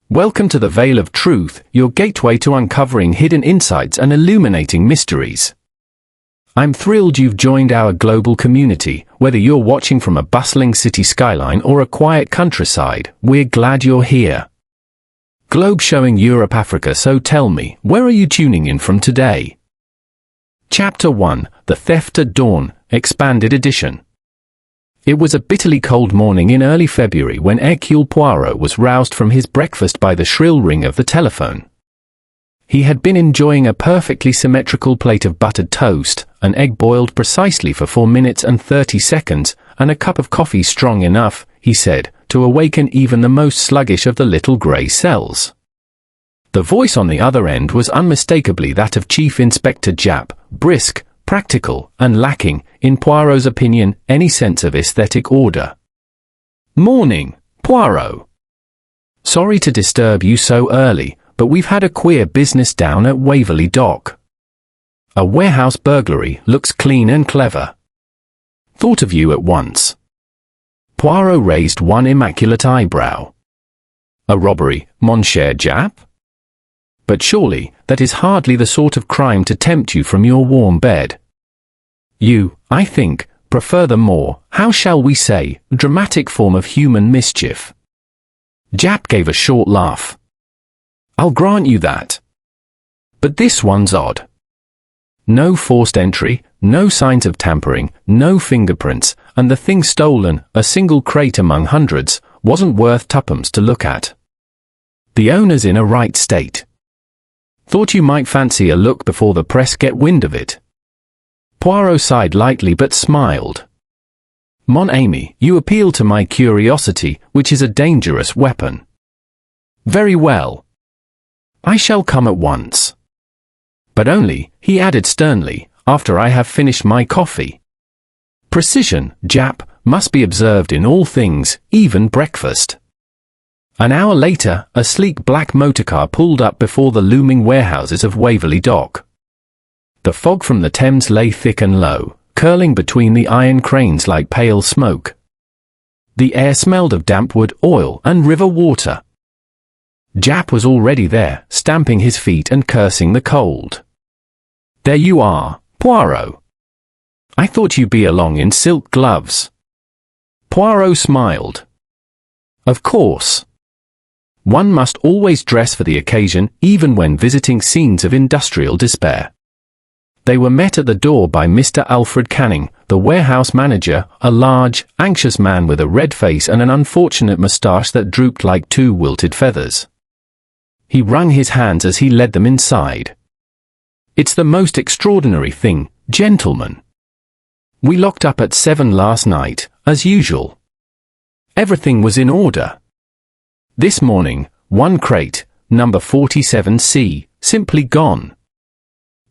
Welcome to the Veil of Truth, your gateway to uncovering hidden insights and illuminating mysteries. I'm thrilled you've joined our global community. Whether you're watching from a bustling city skyline or a quiet countryside, we're glad you're here. Globe showing Europe, Africa, so tell me, where are you tuning in from today? Chapter 1, The Theft at Dawn, Expanded Edition. It was a bitterly cold morning in early February when Hercule Poirot was roused from his breakfast by the shrill ring of the telephone. He had been enjoying a perfectly symmetrical plate of buttered toast, an egg boiled precisely for 4 minutes and 30 seconds, and a cup of coffee strong enough, he said, to awaken even the most sluggish of the little grey cells. The voice on the other end was unmistakably that of Chief Inspector Japp, brisk, practical, and lacking, in Poirot's opinion, any sense of aesthetic order. "Morning, Poirot. Sorry to disturb you so early, but we've had a queer business down at Waverly Dock. A warehouse burglary, looks clean and clever. Thought of you at once." Poirot raised one immaculate eyebrow. "A robbery, Monsieur Japp? But surely, that is hardly the sort of crime to tempt you from your warm bed. You, I think, prefer the more, how shall we say, dramatic form of human mischief." Japp gave a short laugh. "I'll grant you that. But this one's odd. No forced entry, no signs of tampering, no fingerprints, and the thing stolen, a single crate among hundreds, wasn't worth tuppence to look at. The owner's in a right state. Thought you might fancy a look before the press get wind of it." Poirot sighed lightly but smiled. "Mon ami, you appeal to my curiosity, which is a dangerous weapon. Very well. I shall come at once. But only," he added sternly, "after I have finished my coffee. Precision, Japp, must be observed in all things, even breakfast." An hour later, a sleek black motorcar pulled up before the looming warehouses of Waverly Dock. The fog from the Thames lay thick and low, curling between the iron cranes like pale smoke. The air smelled of damp wood, oil, and river water. Japp was already there, stamping his feet and cursing the cold. "There you are, Poirot. I thought you'd be along in silk gloves." Poirot smiled. "Of course. One must always dress for the occasion, even when visiting scenes of industrial despair." They were met at the door by Mr. Alfred Canning, the warehouse manager, a large, anxious man with a red face and an unfortunate moustache that drooped like 2 wilted feathers. He wrung his hands as he led them inside. "It's the most extraordinary thing, gentlemen. We locked up at 7 last night, as usual. Everything was in order. This morning, one crate, number 47C, simply gone.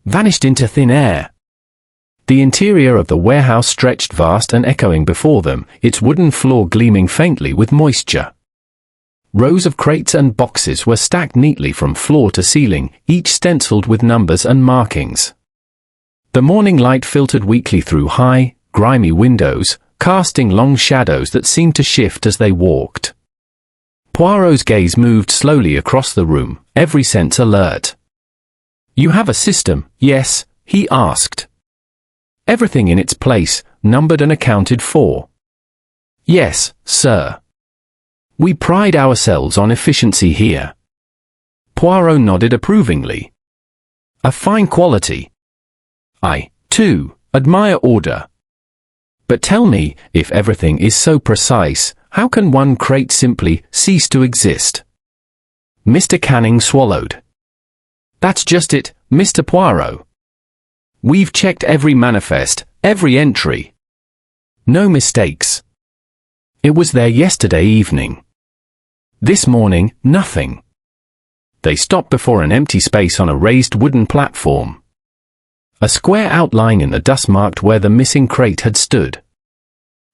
Vanished into thin air." The interior of the warehouse stretched vast and echoing before them, its wooden floor gleaming faintly with moisture. Rows of crates and boxes were stacked neatly from floor to ceiling, each stenciled with numbers and markings. The morning light filtered weakly through high, grimy windows, casting long shadows that seemed to shift as they walked. Poirot's gaze moved slowly across the room, every sense alert. "You have a system, yes?" he asked. "Everything in its place, numbered and accounted for?" "Yes, sir. We pride ourselves on efficiency here." Poirot nodded approvingly. "A fine quality. I, too, admire order. But tell me, if everything is so precise, how can one crate simply cease to exist?" Mr. Canning swallowed. "That's just it, Mr. Poirot. We've checked every manifest, every entry. No mistakes. It was there yesterday evening. This morning, nothing." They stopped before an empty space on a raised wooden platform. A square outline in the dust marked where the missing crate had stood.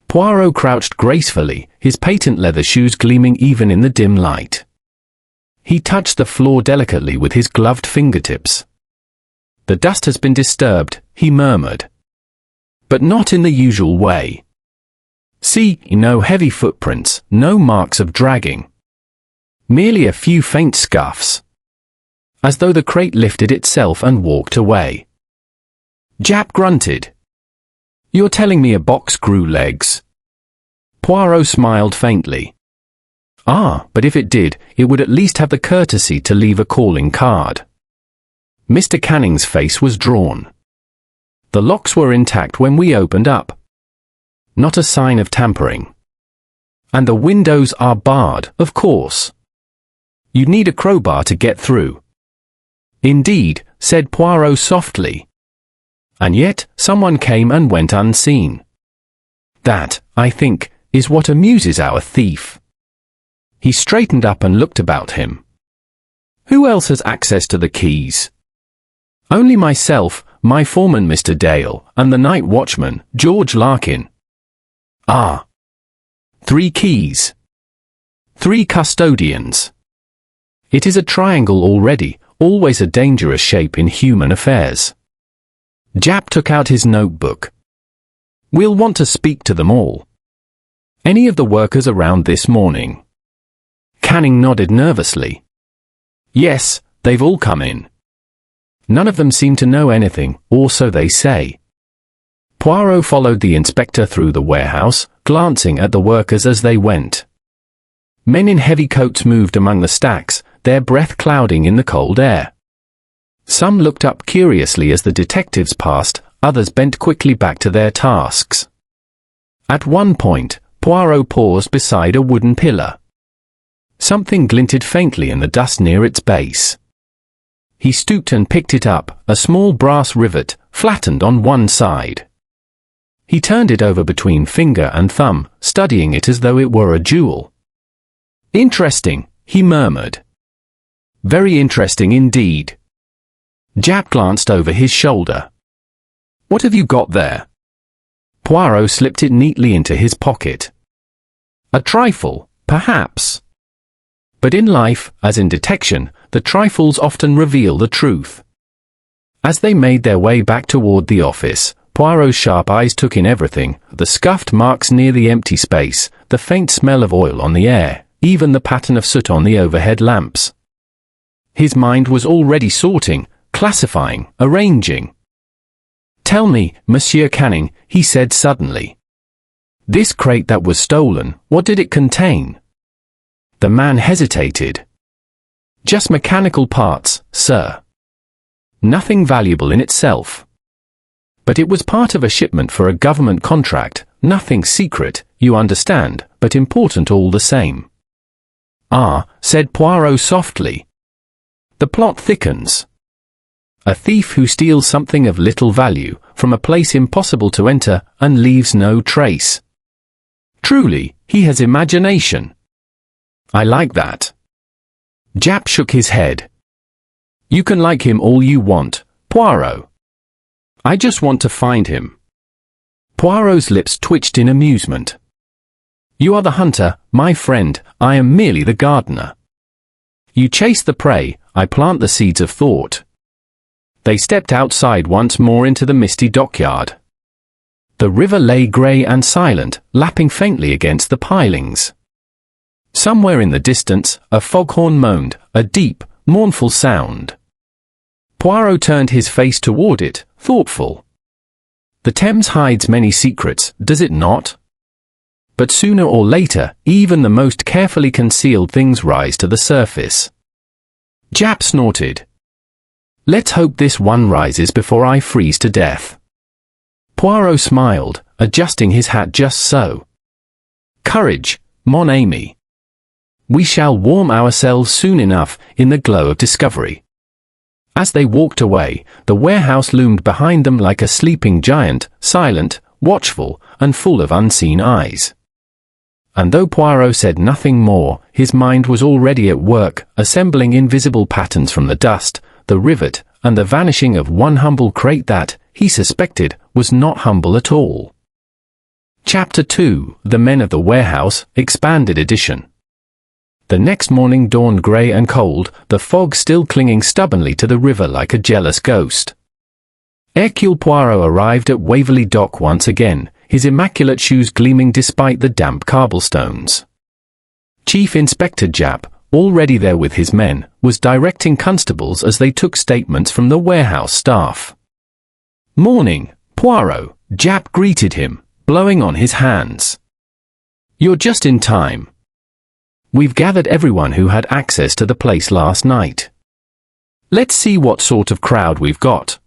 Poirot crouched gracefully, his patent leather shoes gleaming even in the dim light. He touched the floor delicately with his gloved fingertips. "The dust has been disturbed," he murmured. "But not in the usual way. See, no heavy footprints, no marks of dragging. Merely a few faint scuffs. As though the crate lifted itself and walked away. Japp grunted. "You're telling me a box grew legs?" Poirot smiled faintly. "Ah, but if it did, it would at least have the courtesy to leave a calling card." Mr. Canning's face was drawn. "The locks were intact when we opened up. Not a sign of tampering. And the windows are barred, of course. You'd need a crowbar to get through." "Indeed," said Poirot softly. "And yet, someone came and went unseen. That, I think, is what amuses our thief." He straightened up and looked about him. "Who else has access to the keys?" "Only myself, my foreman Mr. Dale, and the night watchman, George Larkin." "Ah. 3 keys. 3 custodians. It is a triangle already, always a dangerous shape in human affairs." Japp took out his notebook. "We'll want to speak to them all. Any of the workers around this morning?" Canning nodded nervously. "Yes, they've all come in. None of them seem to know anything, or so they say." Poirot followed the inspector through the warehouse, glancing at the workers as they went. Men in heavy coats moved among the stacks, their breath clouding in the cold air. Some looked up curiously as the detectives passed, others bent quickly back to their tasks. At one point, Poirot paused beside a wooden pillar. Something glinted faintly in the dust near its base. He stooped and picked it up, a small brass rivet, flattened on one side. He turned it over between finger and thumb, studying it as though it were a jewel. "Interesting," he murmured. "Very interesting indeed." Japp glanced over his shoulder. "What have you got there?" Poirot slipped it neatly into his pocket. "A trifle, perhaps. But in life, as in detection, the trifles often reveal the truth." As they made their way back toward the office, Poirot's sharp eyes took in everything, the scuffed marks near the empty space, the faint smell of oil on the air, even the pattern of soot on the overhead lamps. His mind was already sorting, classifying, arranging. "Tell me, Monsieur Canning," he said suddenly. "This crate that was stolen, what did it contain?" The man hesitated. "Just mechanical parts, sir. Nothing valuable in itself. But it was part of a shipment for a government contract, nothing secret, you understand, but important all the same." "Ah," said Poirot softly. "The plot thickens. A thief who steals something of little value, from a place impossible to enter, and leaves no trace. Truly, he has imagination. I like that." Japp shook his head. "You can like him all you want, Poirot. I just want to find him." Poirot's lips twitched in amusement. "You are the hunter, my friend, I am merely the gardener. You chase the prey, I plant the seeds of thought." They stepped outside once more into the misty dockyard. The river lay grey and silent, lapping faintly against the pilings. Somewhere in the distance, a foghorn moaned, a deep, mournful sound. Poirot turned his face toward it, thoughtful. The Thames hides many secrets, does it not? But sooner or later, even the most carefully concealed things rise to the surface. Japp snorted. "Let's hope this one rises before I freeze to death." Poirot smiled, adjusting his hat just so. "Courage, mon ami. We shall warm ourselves soon enough in the glow of discovery." As they walked away, the warehouse loomed behind them like a sleeping giant, silent, watchful, and full of unseen eyes. And though Poirot said nothing more, his mind was already at work, assembling invisible patterns from the dust, the rivet, and the vanishing of one humble crate that, he suspected, was not humble at all. Chapter 2, The Men of the Warehouse, Expanded Edition. The next morning dawned grey and cold, the fog still clinging stubbornly to the river like a jealous ghost. Hercule Poirot arrived at Waverly Dock once again, his immaculate shoes gleaming despite the damp cobblestones. Chief Inspector Japp, already there with his men, was directing constables as they took statements from the warehouse staff. "Morning, Poirot," Japp greeted him, blowing on his hands. "You're just in time. We've gathered everyone who had access to the place last night. Let's see what sort of crowd we've got."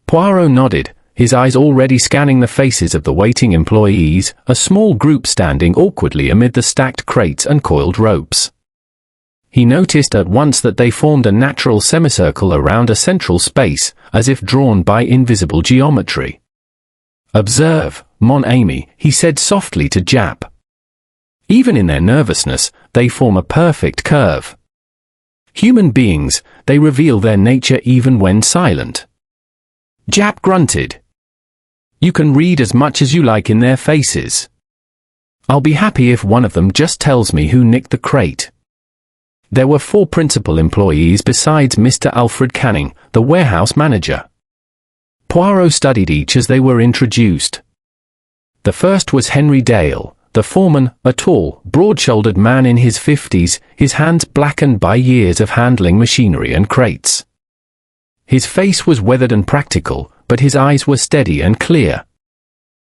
Poirot nodded, his eyes already scanning the faces of the waiting employees, a small group standing awkwardly amid the stacked crates and coiled ropes. He noticed at once that they formed a natural semicircle around a central space, as if drawn by invisible geometry. "Observe, mon ami," he said softly to Japp. "Even in their nervousness, they form a perfect curve. Human beings, they reveal their nature even when silent." Japp grunted. "You can read as much as you like in their faces. I'll be happy if one of them just tells me who nicked the crate." There were 4 principal employees besides Mr. Alfred Canning, the warehouse manager. Poirot studied each as they were introduced. The first was Henry Dale, the foreman, a tall, broad-shouldered man in his 50s, his hands blackened by years of handling machinery and crates. His face was weathered and practical, but his eyes were steady and clear.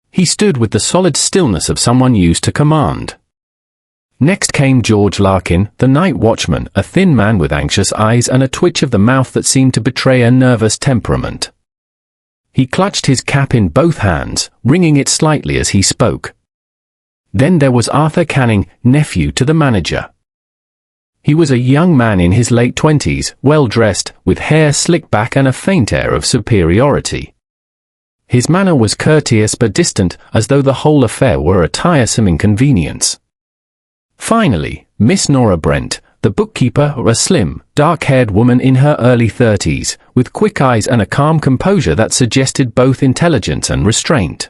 He stood with the solid stillness of someone used to command. Next came George Larkin, the night watchman, a thin man with anxious eyes and a twitch of the mouth that seemed to betray a nervous temperament. He clutched his cap in both hands, wringing it slightly as he spoke. Then there was Arthur Canning, nephew to the manager. He was a young man in his late 20s, well-dressed, with hair slicked back and a faint air of superiority. His manner was courteous but distant, as though the whole affair were a tiresome inconvenience. Finally, Miss Nora Brent, the bookkeeper, a slim, dark-haired woman in her early 30s, with quick eyes and a calm composure that suggested both intelligence and restraint.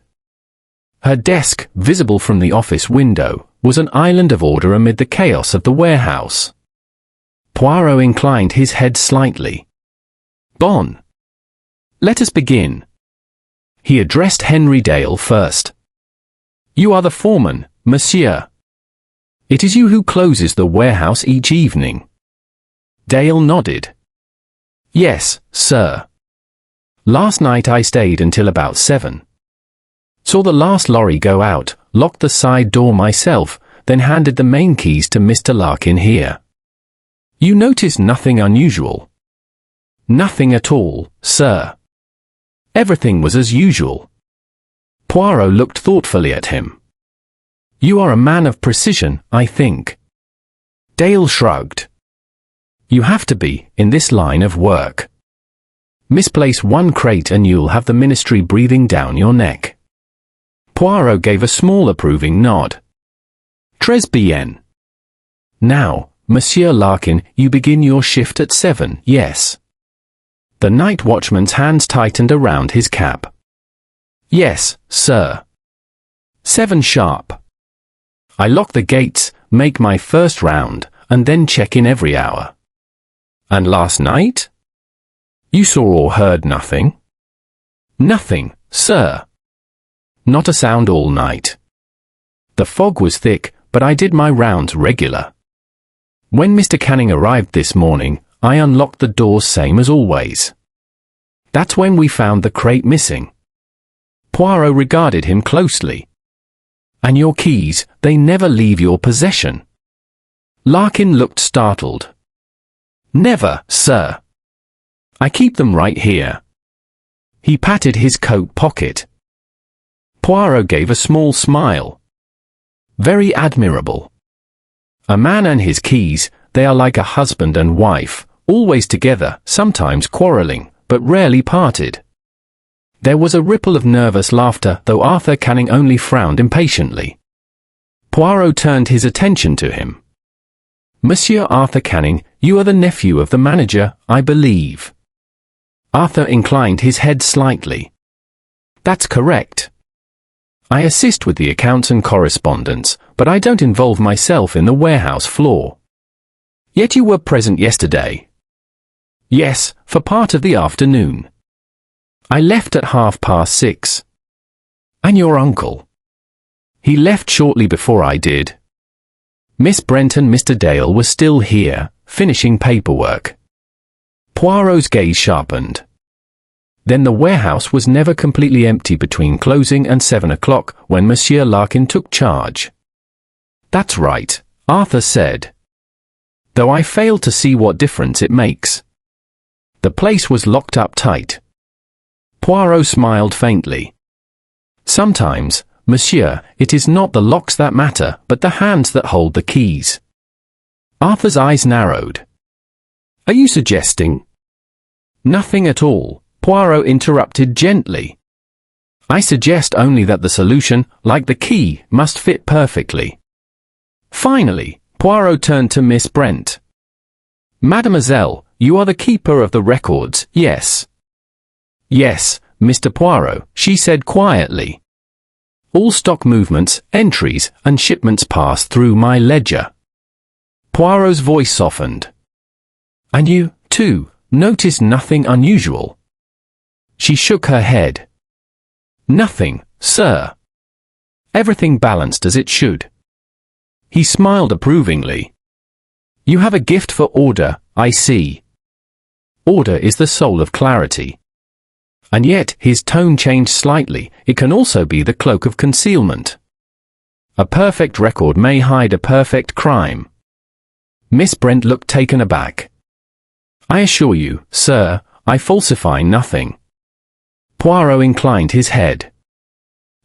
Her desk, visible from the office window, was an island of order amid the chaos of the warehouse. Poirot inclined his head slightly. "Bon. Let us begin." He addressed Henry Dale first. "You are the foreman, monsieur. It is you who closes the warehouse each evening." Dale nodded. "Yes, sir. Last night I stayed until about 7. Saw the last lorry go out, locked the side door myself, then handed the main keys to Mr. Larkin here. You noticed nothing unusual?" "Nothing at all, sir. Everything was as usual." Poirot looked thoughtfully at him. "You are a man of precision, I think." Dale shrugged. "You have to be, in this line of work. Misplace one crate and you'll have the ministry breathing down your neck." Poirot gave a small approving nod. "Très bien. Now, Monsieur Larkin, you begin your shift at 7, yes?" The night watchman's hands tightened around his cap. "Yes, sir. 7 sharp. I lock the gates, make my first round, and then check in every hour." "And last night? You saw or heard nothing?" "Nothing, sir. Not a sound all night. The fog was thick, but I did my rounds regular. When Mr. Canning arrived this morning, I unlocked the doors same as always. That's when we found the crate missing." Poirot regarded him closely. "And your keys, they never leave your possession?" Larkin looked startled. "Never, sir. I keep them right here." He patted his coat pocket. Poirot gave a small smile. "Very admirable. A man and his keys, they are like a husband and wife, always together, sometimes quarreling, but rarely parted." There was a ripple of nervous laughter, though Arthur Canning only frowned impatiently. Poirot turned his attention to him. "Monsieur Arthur Canning, you are the nephew of the manager, I believe." Arthur inclined his head slightly. "That's correct. I assist with the accounts and correspondence, but I don't involve myself in the warehouse floor." "Yet you were present yesterday?" "Yes, for part of the afternoon. I left at 6:30. "And your uncle?" "He left shortly before I did." Miss Brent and Mr. Dale were still here, finishing paperwork. Poirot's gaze sharpened. Then the warehouse was never completely empty between closing and 7 o'clock when Monsieur Larkin took charge. "That's right," Arthur said. "Though I fail to see what difference it makes." The place was locked up tight. Poirot smiled faintly. "Sometimes, Monsieur, it is not the locks that matter, but the hands that hold the keys." Arthur's eyes narrowed. "Are you suggesting—" "Nothing at all," Poirot interrupted gently. "I suggest only that the solution, like the key, must fit perfectly." Finally, Poirot turned to Miss Brent. "Mademoiselle, you are the keeper of the records, yes?" "Yes, Mr. Poirot," she said quietly. "All stock movements, entries, and shipments pass through my ledger." Poirot's voice softened. "And you, too, notice nothing unusual?" She shook her head. "Nothing, sir. Everything balanced as it should." He smiled approvingly. "You have a gift for order, I see. Order is the soul of clarity." And yet, his tone changed slightly. "It can also be the cloak of concealment. A perfect record may hide a perfect crime." Miss Brent looked taken aback. "I assure you, sir, I falsify nothing." Poirot inclined his head.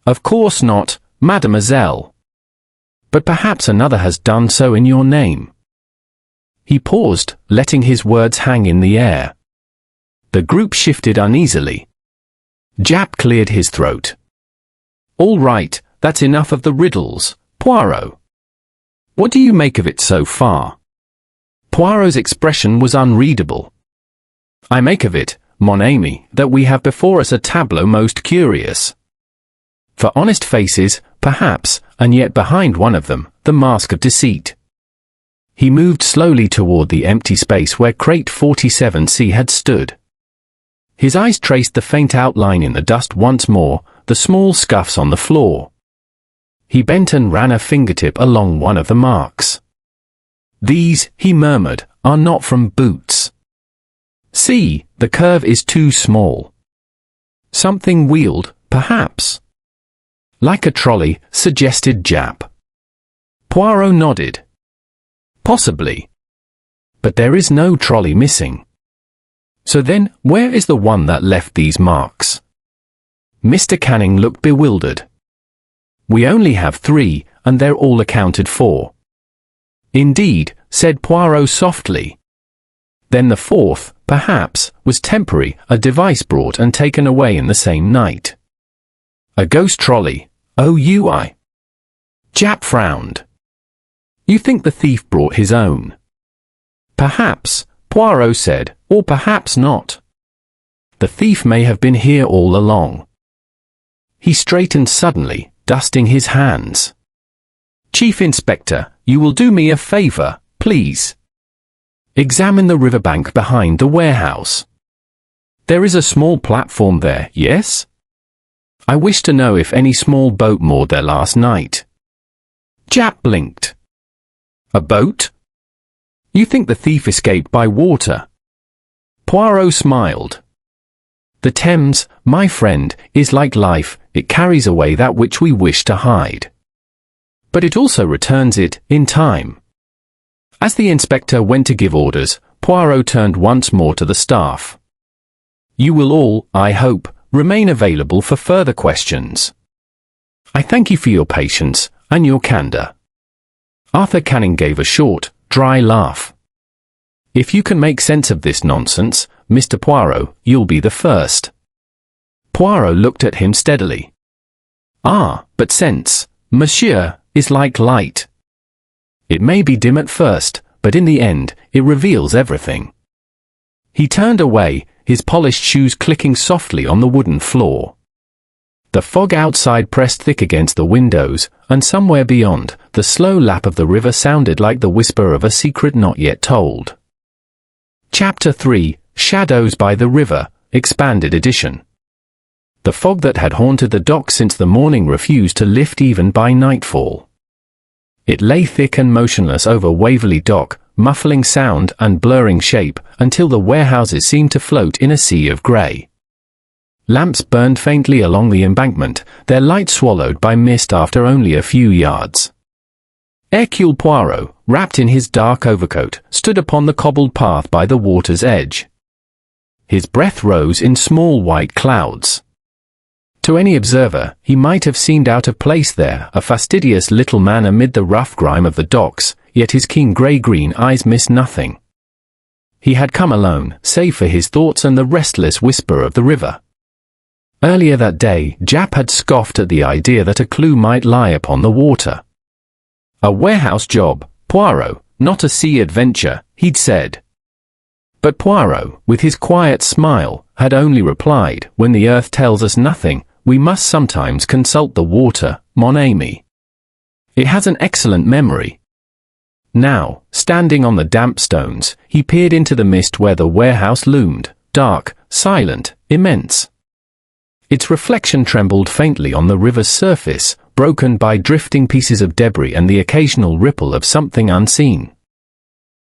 "Of course not, mademoiselle. But perhaps another has done so in your name." He paused, letting his words hang in the air. The group shifted uneasily. Japp cleared his throat. "All right, that's enough of the riddles, Poirot. What do you make of it so far?" Poirot's expression was unreadable. "I make of it, mon ami, that we have before us a tableau most curious. For honest faces, perhaps, and yet behind one of them, the mask of deceit." He moved slowly toward the empty space where crate 47C had stood. His eyes traced the faint outline in the dust once more, the small scuffs on the floor. He bent and ran a fingertip along one of the marks. "These," he murmured, "are not from boots. See, the curve is too small. Something wheeled, perhaps." "Like a trolley," suggested Japp. Poirot nodded. "Possibly. But there is no trolley missing. So then, where is the one that left these marks?" Mr. Canning looked bewildered. "We only have 3, and they're all accounted for." "Indeed," said Poirot softly. "Then the 4th, perhaps, was temporary, a device brought and taken away in the same night. A ghost trolley, OUI." Japp frowned. "You think the thief brought his own?" "Perhaps," Poirot said, "or perhaps not. The thief may have been here all along." He straightened suddenly, dusting his hands. "Chief Inspector, you will do me a favor, please. Examine the riverbank behind the warehouse. There is a small platform there, yes? I wish to know if any small boat moored there last night." Japp blinked. "A boat? You think the thief escaped by water?" Poirot smiled. "The Thames, my friend, is like life, it carries away that which we wish to hide. But it also returns it, in time." As the inspector went to give orders, Poirot turned once more to the staff. "You will all, I hope, remain available for further questions. I thank you for your patience, and your candor." Arthur Canning gave a short, dry laugh. "If you can make sense of this nonsense, Mr. Poirot, you'll be the first." Poirot looked at him steadily. "Ah, but sense, monsieur, is like light. It may be dim at first, but in the end, it reveals everything." He turned away, his polished shoes clicking softly on the wooden floor. The fog outside pressed thick against the windows, and somewhere beyond, the slow lap of the river sounded like the whisper of a secret not yet told. Chapter 3, Shadows by the River, Expanded Edition. The fog that had haunted the dock since the morning refused to lift even by nightfall. It lay thick and motionless over Waverly Dock, muffling sound and blurring shape, until the warehouses seemed to float in a sea of grey. Lamps burned faintly along the embankment, their light swallowed by mist after only a few yards. Hercule Poirot, wrapped in his dark overcoat, stood upon the cobbled path by the water's edge. His breath rose in small white clouds. To any observer, he might have seemed out of place there, a fastidious little man amid the rough grime of the docks, yet his keen grey-green eyes missed nothing. He had come alone, save for his thoughts and the restless whisper of the river. Earlier that day, Jap had scoffed at the idea that a clue might lie upon the water. A warehouse job, Poirot, not a sea adventure, he'd said. But Poirot, with his quiet smile, had only replied, when the earth tells us nothing, we must sometimes consult the water, mon ami. It has an excellent memory. Now, standing on the damp stones, he peered into the mist where the warehouse loomed, dark, silent, immense. Its reflection trembled faintly on the river's surface, broken by drifting pieces of debris and the occasional ripple of something unseen.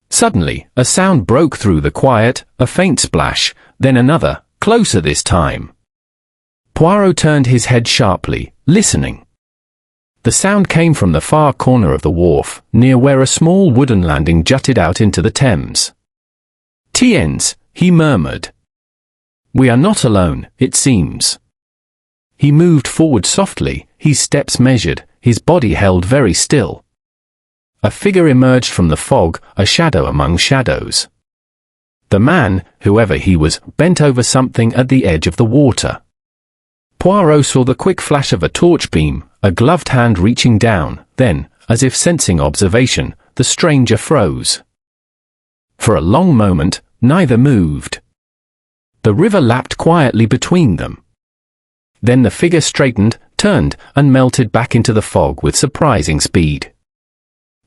Suddenly, a sound broke through the quiet, a faint splash, then another, closer this time. Poirot turned his head sharply, listening. The sound came from the far corner of the wharf, near where a small wooden landing jutted out into the Thames. "Tiens," he murmured. "We are not alone, it seems." He moved forward softly, his steps measured, his body held very still. A figure emerged from the fog, a shadow among shadows. The man, whoever he was, bent over something at the edge of the water. Poirot saw the quick flash of a torch beam, a gloved hand reaching down, then, as if sensing observation, the stranger froze. For a long moment, neither moved. The river lapped quietly between them. Then the figure straightened, turned, and melted back into the fog with surprising speed.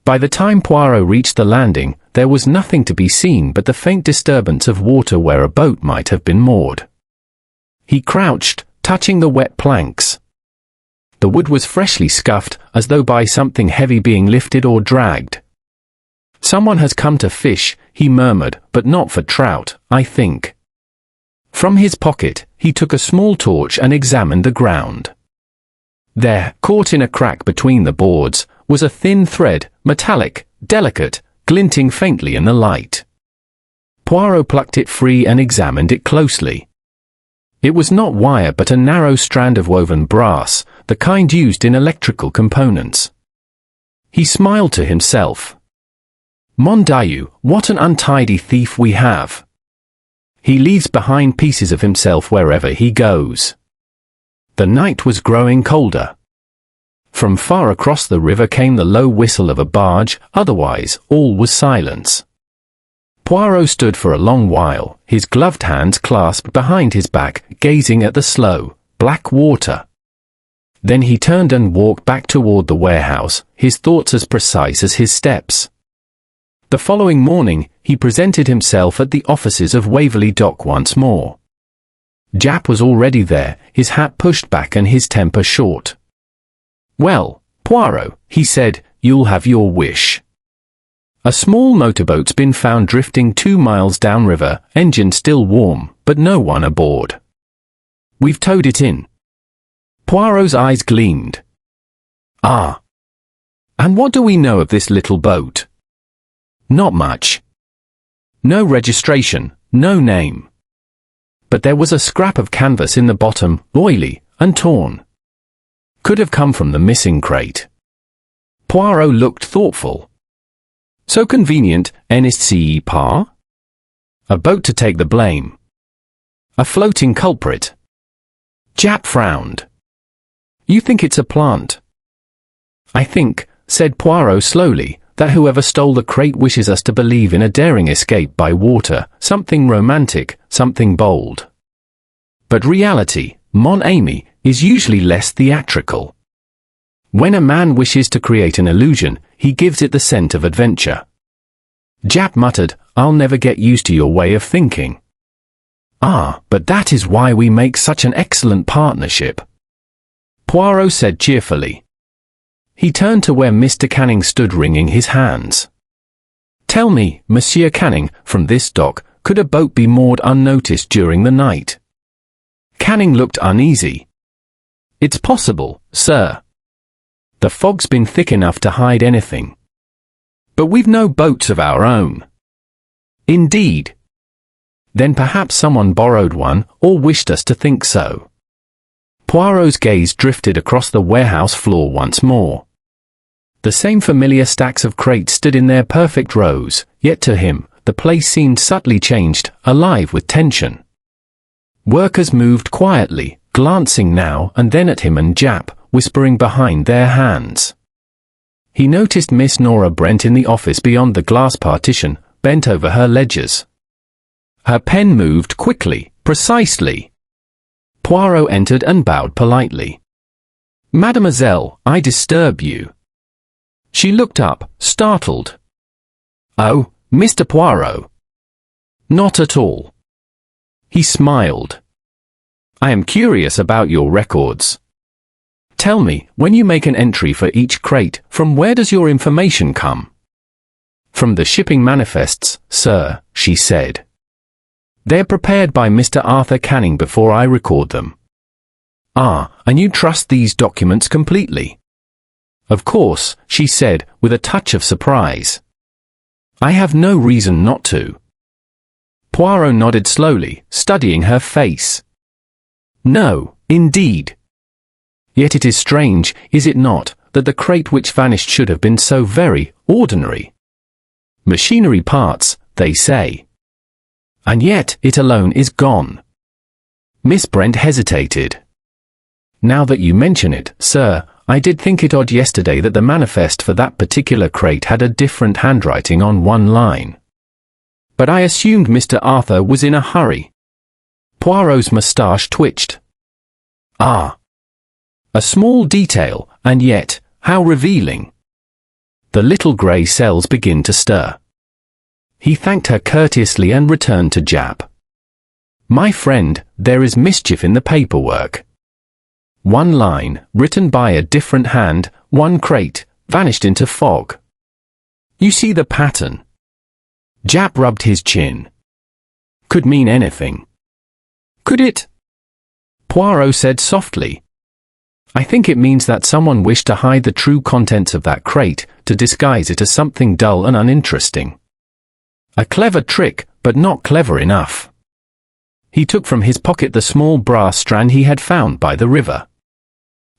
By the time Poirot reached the landing, there was nothing to be seen but the faint disturbance of water where a boat might have been moored. He crouched, touching the wet planks. The wood was freshly scuffed, as though by something heavy being lifted or dragged. "Someone has come to fish," he murmured, "but not for trout, I think." From his pocket, he took a small torch and examined the ground. There, caught in a crack between the boards, was a thin thread, metallic, delicate, glinting faintly in the light. Poirot plucked it free and examined it closely. It was not wire but a narrow strand of woven brass, the kind used in electrical components. He smiled to himself. "Mon Dieu, what an untidy thief we have! He leaves behind pieces of himself wherever he goes." The night was growing colder. From far across the river came the low whistle of a barge, otherwise all was silence. Poirot stood for a long while, his gloved hands clasped behind his back, gazing at the slow, black water. Then he turned and walked back toward the warehouse, his thoughts as precise as his steps. The following morning, he presented himself at the offices of Waverly Dock once more. Jap was already there, his hat pushed back and his temper short. "Well, Poirot," he said, "you'll have your wish. A small motorboat's been found drifting 2 miles downriver, engine still warm, but no one aboard. We've towed it in." Poirot's eyes gleamed. "Ah. And what do we know of this little boat?" "Not much. No registration, no name. But there was a scrap of canvas in the bottom, oily and torn. Could have come from the missing crate." Poirot looked thoughtful. "So convenient, n'est-ce pas? A boat to take the blame. A floating culprit." Jap frowned. "You think it's a plant?" "I think," said Poirot slowly, "that whoever stole the crate wishes us to believe in a daring escape by water, something romantic, something bold. But reality, mon ami, is usually less theatrical. When a man wishes to create an illusion, he gives it the scent of adventure." Jap muttered, "I'll never get used to your way of thinking." "Ah, but that is why we make such an excellent partnership," Poirot said cheerfully. He turned to where Mr. Canning stood wringing his hands. "Tell me, Monsieur Canning, from this dock, could a boat be moored unnoticed during the night?" Canning looked uneasy. "It's possible, sir. The fog's been thick enough to hide anything. But we've no boats of our own." "Indeed. Then perhaps someone borrowed one, or wished us to think so." Poirot's gaze drifted across the warehouse floor once more. The same familiar stacks of crates stood in their perfect rows, yet to him, the place seemed subtly changed, alive with tension. Workers moved quietly, glancing now and then at him and Jap, whispering behind their hands. He noticed Miss Nora Brent in the office beyond the glass partition, bent over her ledgers. Her pen moved quickly, precisely. Poirot entered and bowed politely. "Mademoiselle, I disturb you." She looked up, startled. "Oh, Mr. Poirot." "Not at all." He smiled. "I am curious about your records. Tell me, when you make an entry for each crate, from where does your information come?" "From the shipping manifests, sir," she said. "They're prepared by Mr. Arthur Canning before I record them." "Ah, and you trust these documents completely?" "Of course," she said, with a touch of surprise. "I have no reason not to." Poirot nodded slowly, studying her face. "No, indeed. Yet it is strange, is it not, that the crate which vanished should have been so very ordinary. Machinery parts, they say. And yet it alone is gone." Miss Brent hesitated. "Now that you mention it, sir, I did think it odd yesterday that the manifest for that particular crate had a different handwriting on one line. But I assumed Mr. Arthur was in a hurry." Poirot's moustache twitched. "Ah. A small detail, and yet, how revealing. The little grey cells begin to stir." He thanked her courteously and returned to Jap. "My friend, there is mischief in the paperwork. One line, written by a different hand, one crate, vanished into fog. You see the pattern?" Jap rubbed his chin. "Could mean anything." "Could it?" Poirot said softly. "I think it means that someone wished to hide the true contents of that crate, to disguise it as something dull and uninteresting. A clever trick, but not clever enough." He took from his pocket the small brass strand he had found by the river.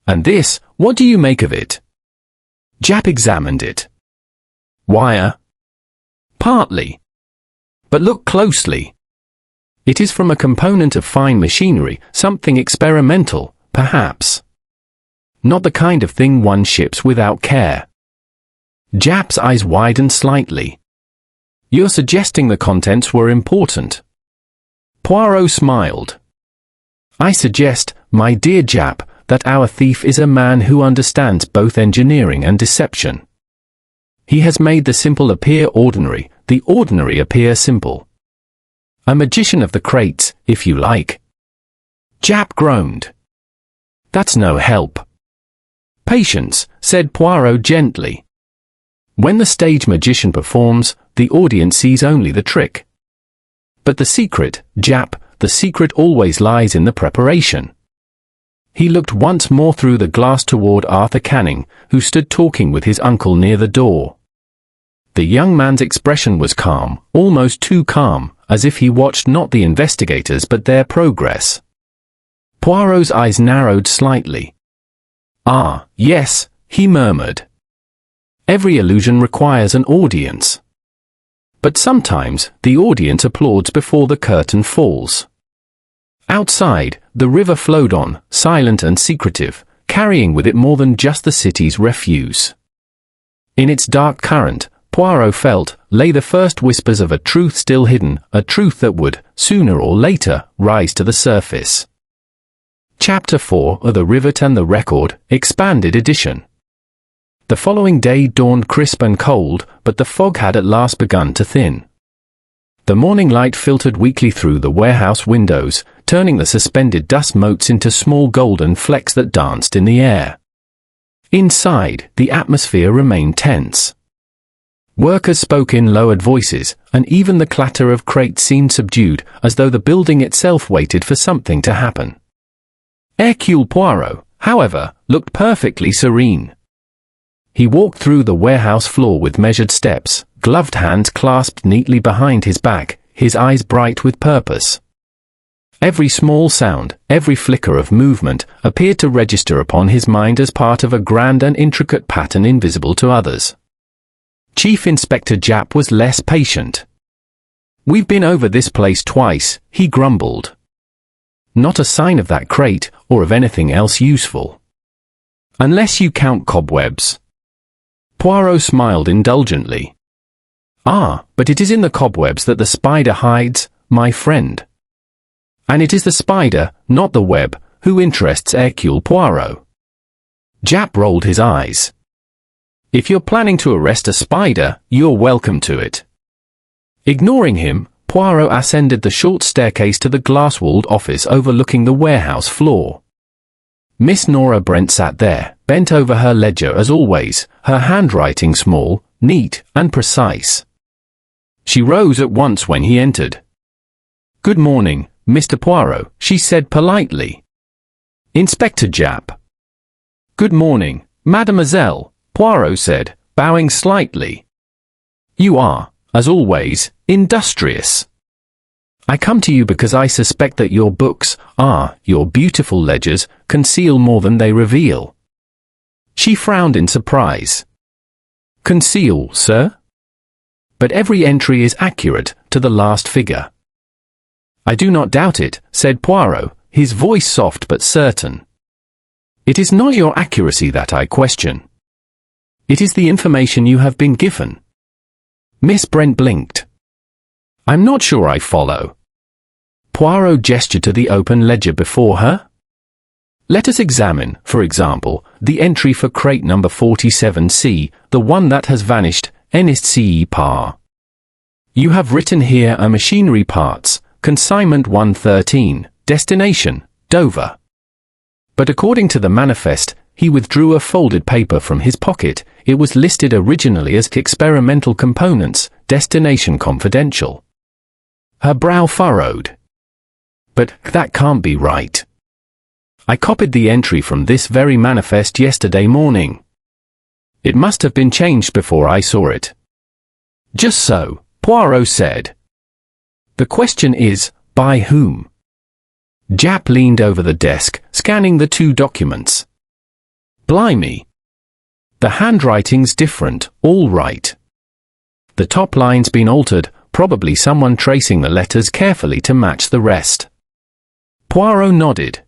"And this, what do you make of it?" Jap examined it. "Wire?" "Partly. But look closely. It is from a component of fine machinery, something experimental, perhaps. Not the kind of thing one ships without care." Jap's eyes widened slightly. "You're suggesting the contents were important?" Poirot smiled. "I suggest, my dear Jap, that our thief is a man who understands both engineering and deception. He has made the simple appear ordinary, the ordinary appear simple. A magician of the crates, if you like." Jap groaned. "That's no help." "Patience," said Poirot gently. "When the stage magician performs, the audience sees only the trick. But the secret, Jap, the secret always lies in the preparation." He looked once more through the glass toward Arthur Canning, who stood talking with his uncle near the door. The young man's expression was calm, almost too calm, as if he watched not the investigators but their progress. Poirot's eyes narrowed slightly. "Ah, yes," he murmured. "Every illusion requires an audience. But sometimes, the audience applauds before the curtain falls." Outside, the river flowed on, silent and secretive, carrying with it more than just the city's refuse. In its dark current, Poirot felt, lay the first whispers of a truth still hidden, a truth that would, sooner or later, rise to the surface. Chapter 4 of The Rivet and the Record, Expanded Edition. The following day dawned crisp and cold, but the fog had at last begun to thin. The morning light filtered weakly through the warehouse windows, turning the suspended dust motes into small golden flecks that danced in the air. Inside, the atmosphere remained tense. Workers spoke in lowered voices, and even the clatter of crates seemed subdued, as though the building itself waited for something to happen. Hercule Poirot, however, looked perfectly serene. He walked through the warehouse floor with measured steps, gloved hands clasped neatly behind his back, his eyes bright with purpose. Every small sound, every flicker of movement, appeared to register upon his mind as part of a grand and intricate pattern invisible to others. Chief Inspector Japp was less patient. "We've been over this place twice," he grumbled. "Not a sign of that crate, or of anything else useful. Unless you count cobwebs." Poirot smiled indulgently. "Ah, but it is in the cobwebs that the spider hides, my friend. And it is the spider, not the web, who interests Hercule Poirot." Japp rolled his eyes. "If you're planning to arrest a spider, you're welcome to it." Ignoring him, Poirot ascended the short staircase to the glass-walled office overlooking the warehouse floor. Miss Nora Brent sat there, bent over her ledger as always, her handwriting small, neat, and precise. She rose at once when he entered. "Good morning, Mr. Poirot," she said politely. "Inspector Japp." "Good morning, mademoiselle," Poirot said, bowing slightly. "You are, as always, industrious. I come to you because I suspect that your books, your beautiful ledgers, conceal more than they reveal." She frowned in surprise. "Conceal, sir? But every entry is accurate, to the last figure." "I do not doubt it," said Poirot, his voice soft but certain. "It is not your accuracy that I question. It is the information you have been given." Miss Brent blinked. "I'm not sure I follow." Poirot gestured to the open ledger before her. "Let us examine, for example, the entry for crate number 47C, the one that has vanished, NSCE par. You have written here a machinery parts, consignment 113, destination, Dover." But according to the manifest, he withdrew a folded paper from his pocket. It was listed originally as experimental components, destination confidential. Her brow furrowed. "But that can't be right. I copied the entry from this very manifest yesterday morning. It must have been changed before I saw it." "Just so," Poirot said. "The question is, by whom?" Japp leaned over the desk, scanning the two documents. "Blimey. The handwriting's different, all right. The top line's been altered, probably someone tracing the letters carefully to match the rest." Poirot nodded.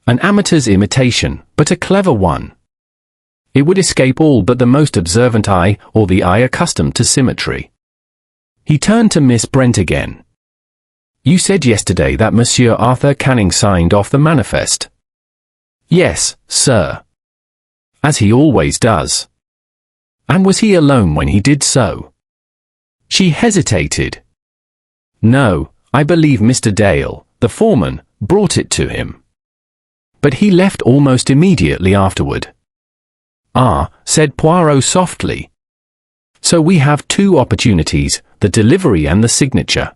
"An amateur's imitation, but a clever one. It would escape all but the most observant eye, or the eye accustomed to symmetry." He turned to Miss Brent again. "You said yesterday that Monsieur Arthur Canning signed off the manifest." "Yes, sir. As he always does." "And was he alone when he did so?" She hesitated. "No, I believe Mr. Dale, the foreman, brought it to him. But he left almost immediately afterward." "Ah," said Poirot softly. "So we have two opportunities, the delivery and the signature.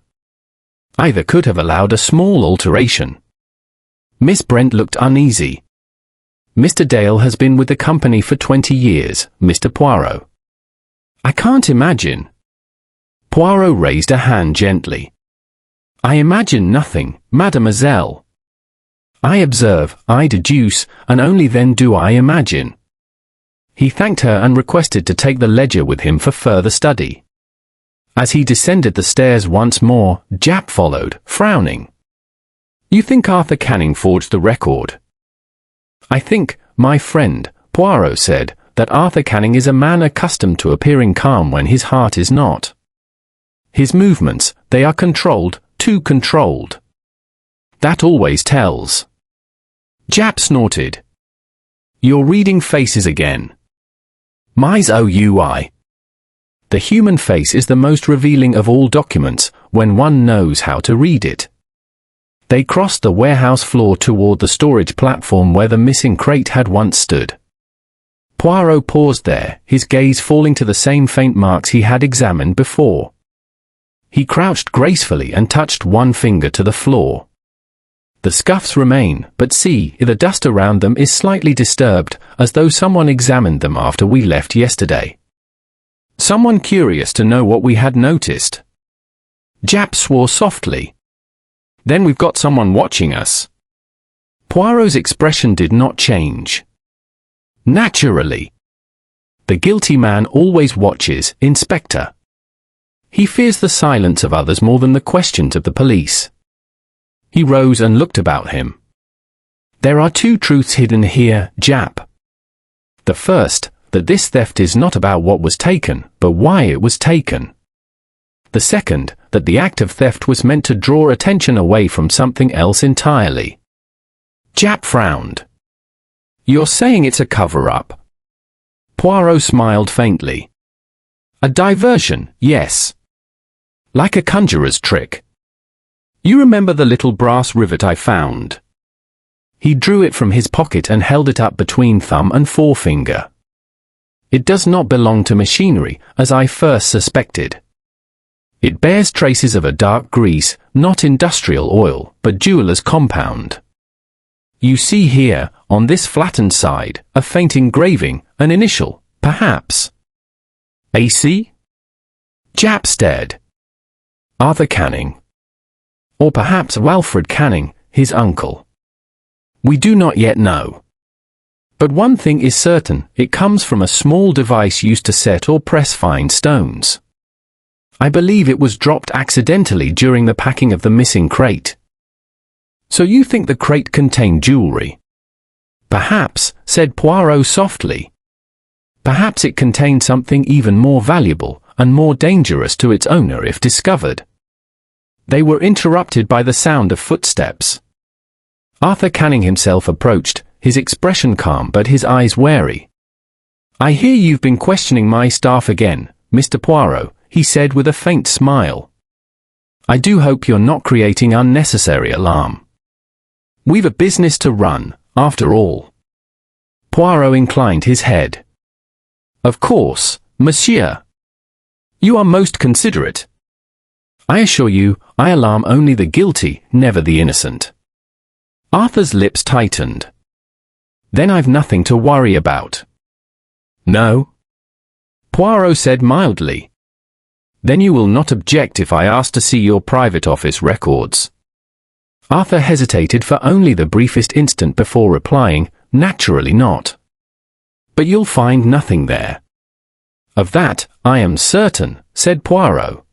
Either could have allowed a small alteration." Miss Brent looked uneasy. "Mr. Dale has been with the company for 20 years, Mr. Poirot." "I can't imagine." Poirot raised a hand gently. "I imagine nothing, mademoiselle. I observe, I deduce, and only then do I imagine." He thanked her and requested to take the ledger with him for further study. As he descended the stairs once more, Japp followed, frowning. "You think Arthur Canning forged the record?" "I think, my friend," Poirot said, "that Arthur Canning is a man accustomed to appearing calm when his heart is not. His movements, they are controlled, too controlled. That always tells." Japp snorted. "You're reading faces again." "My's OUI. The human face is the most revealing of all documents, when one knows how to read it." They crossed the warehouse floor toward the storage platform where the missing crate had once stood. Poirot paused there, his gaze falling to the same faint marks he had examined before. He crouched gracefully and touched one finger to the floor. The scuffs remain, but see, the dust around them is slightly disturbed, as though someone examined them after we left yesterday. Someone curious to know what we had noticed. Japp swore softly. Then we've got someone watching us. Poirot's expression did not change. Naturally. The guilty man always watches, Inspector. He fears the silence of others more than the questions of the police. He rose and looked about him. There are two truths hidden here, Japp. The first, that this theft is not about what was taken, but why it was taken. The second, that the act of theft was meant to draw attention away from something else entirely. Japp frowned. You're saying it's a cover-up? Poirot smiled faintly. A diversion, yes. Like a conjurer's trick. You remember the little brass rivet I found? He drew it from his pocket and held it up between thumb and forefinger. It does not belong to machinery, as I first suspected. It bears traces of a dark grease, not industrial oil, but jeweler's compound. You see here, on this flattened side, a faint engraving, an initial, perhaps. AC? Japp stared. Arthur Canning. Or perhaps Walfred Canning, his uncle. We do not yet know. But one thing is certain, it comes from a small device used to set or press fine stones. I believe it was dropped accidentally during the packing of the missing crate. So you think the crate contained jewelry? Perhaps, said Poirot softly. Perhaps it contained something even more valuable, and more dangerous to its owner if discovered. They were interrupted by the sound of footsteps. Arthur Canning himself approached, his expression calm but his eyes wary. I hear you've been questioning my staff again, Mr. Poirot, he said with a faint smile. I do hope you're not creating unnecessary alarm. We've a business to run, after all. Poirot inclined his head. Of course, monsieur. You are most considerate. I assure you, I alarm only the guilty, never the innocent. Arthur's lips tightened. Then I've nothing to worry about. No? Poirot said mildly. Then you will not object if I ask to see your private office records. Arthur hesitated for only the briefest instant before replying, naturally not. But you'll find nothing there. Of that, I am certain, said Poirot.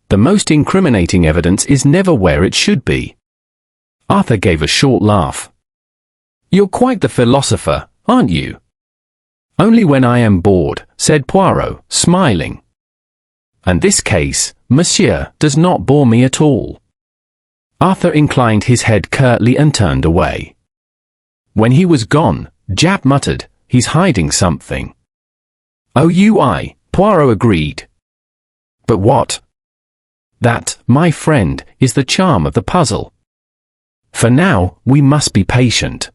The most incriminating evidence is never where it should be. Arthur gave a short laugh. You're quite the philosopher, aren't you? Only when I am bored, said Poirot, smiling. And this case, monsieur, does not bore me at all. Arthur inclined his head curtly and turned away. When he was gone, Japp muttered, he's hiding something. Oh, Poirot agreed. But what? That, my friend, is the charm of the puzzle. For now, we must be patient.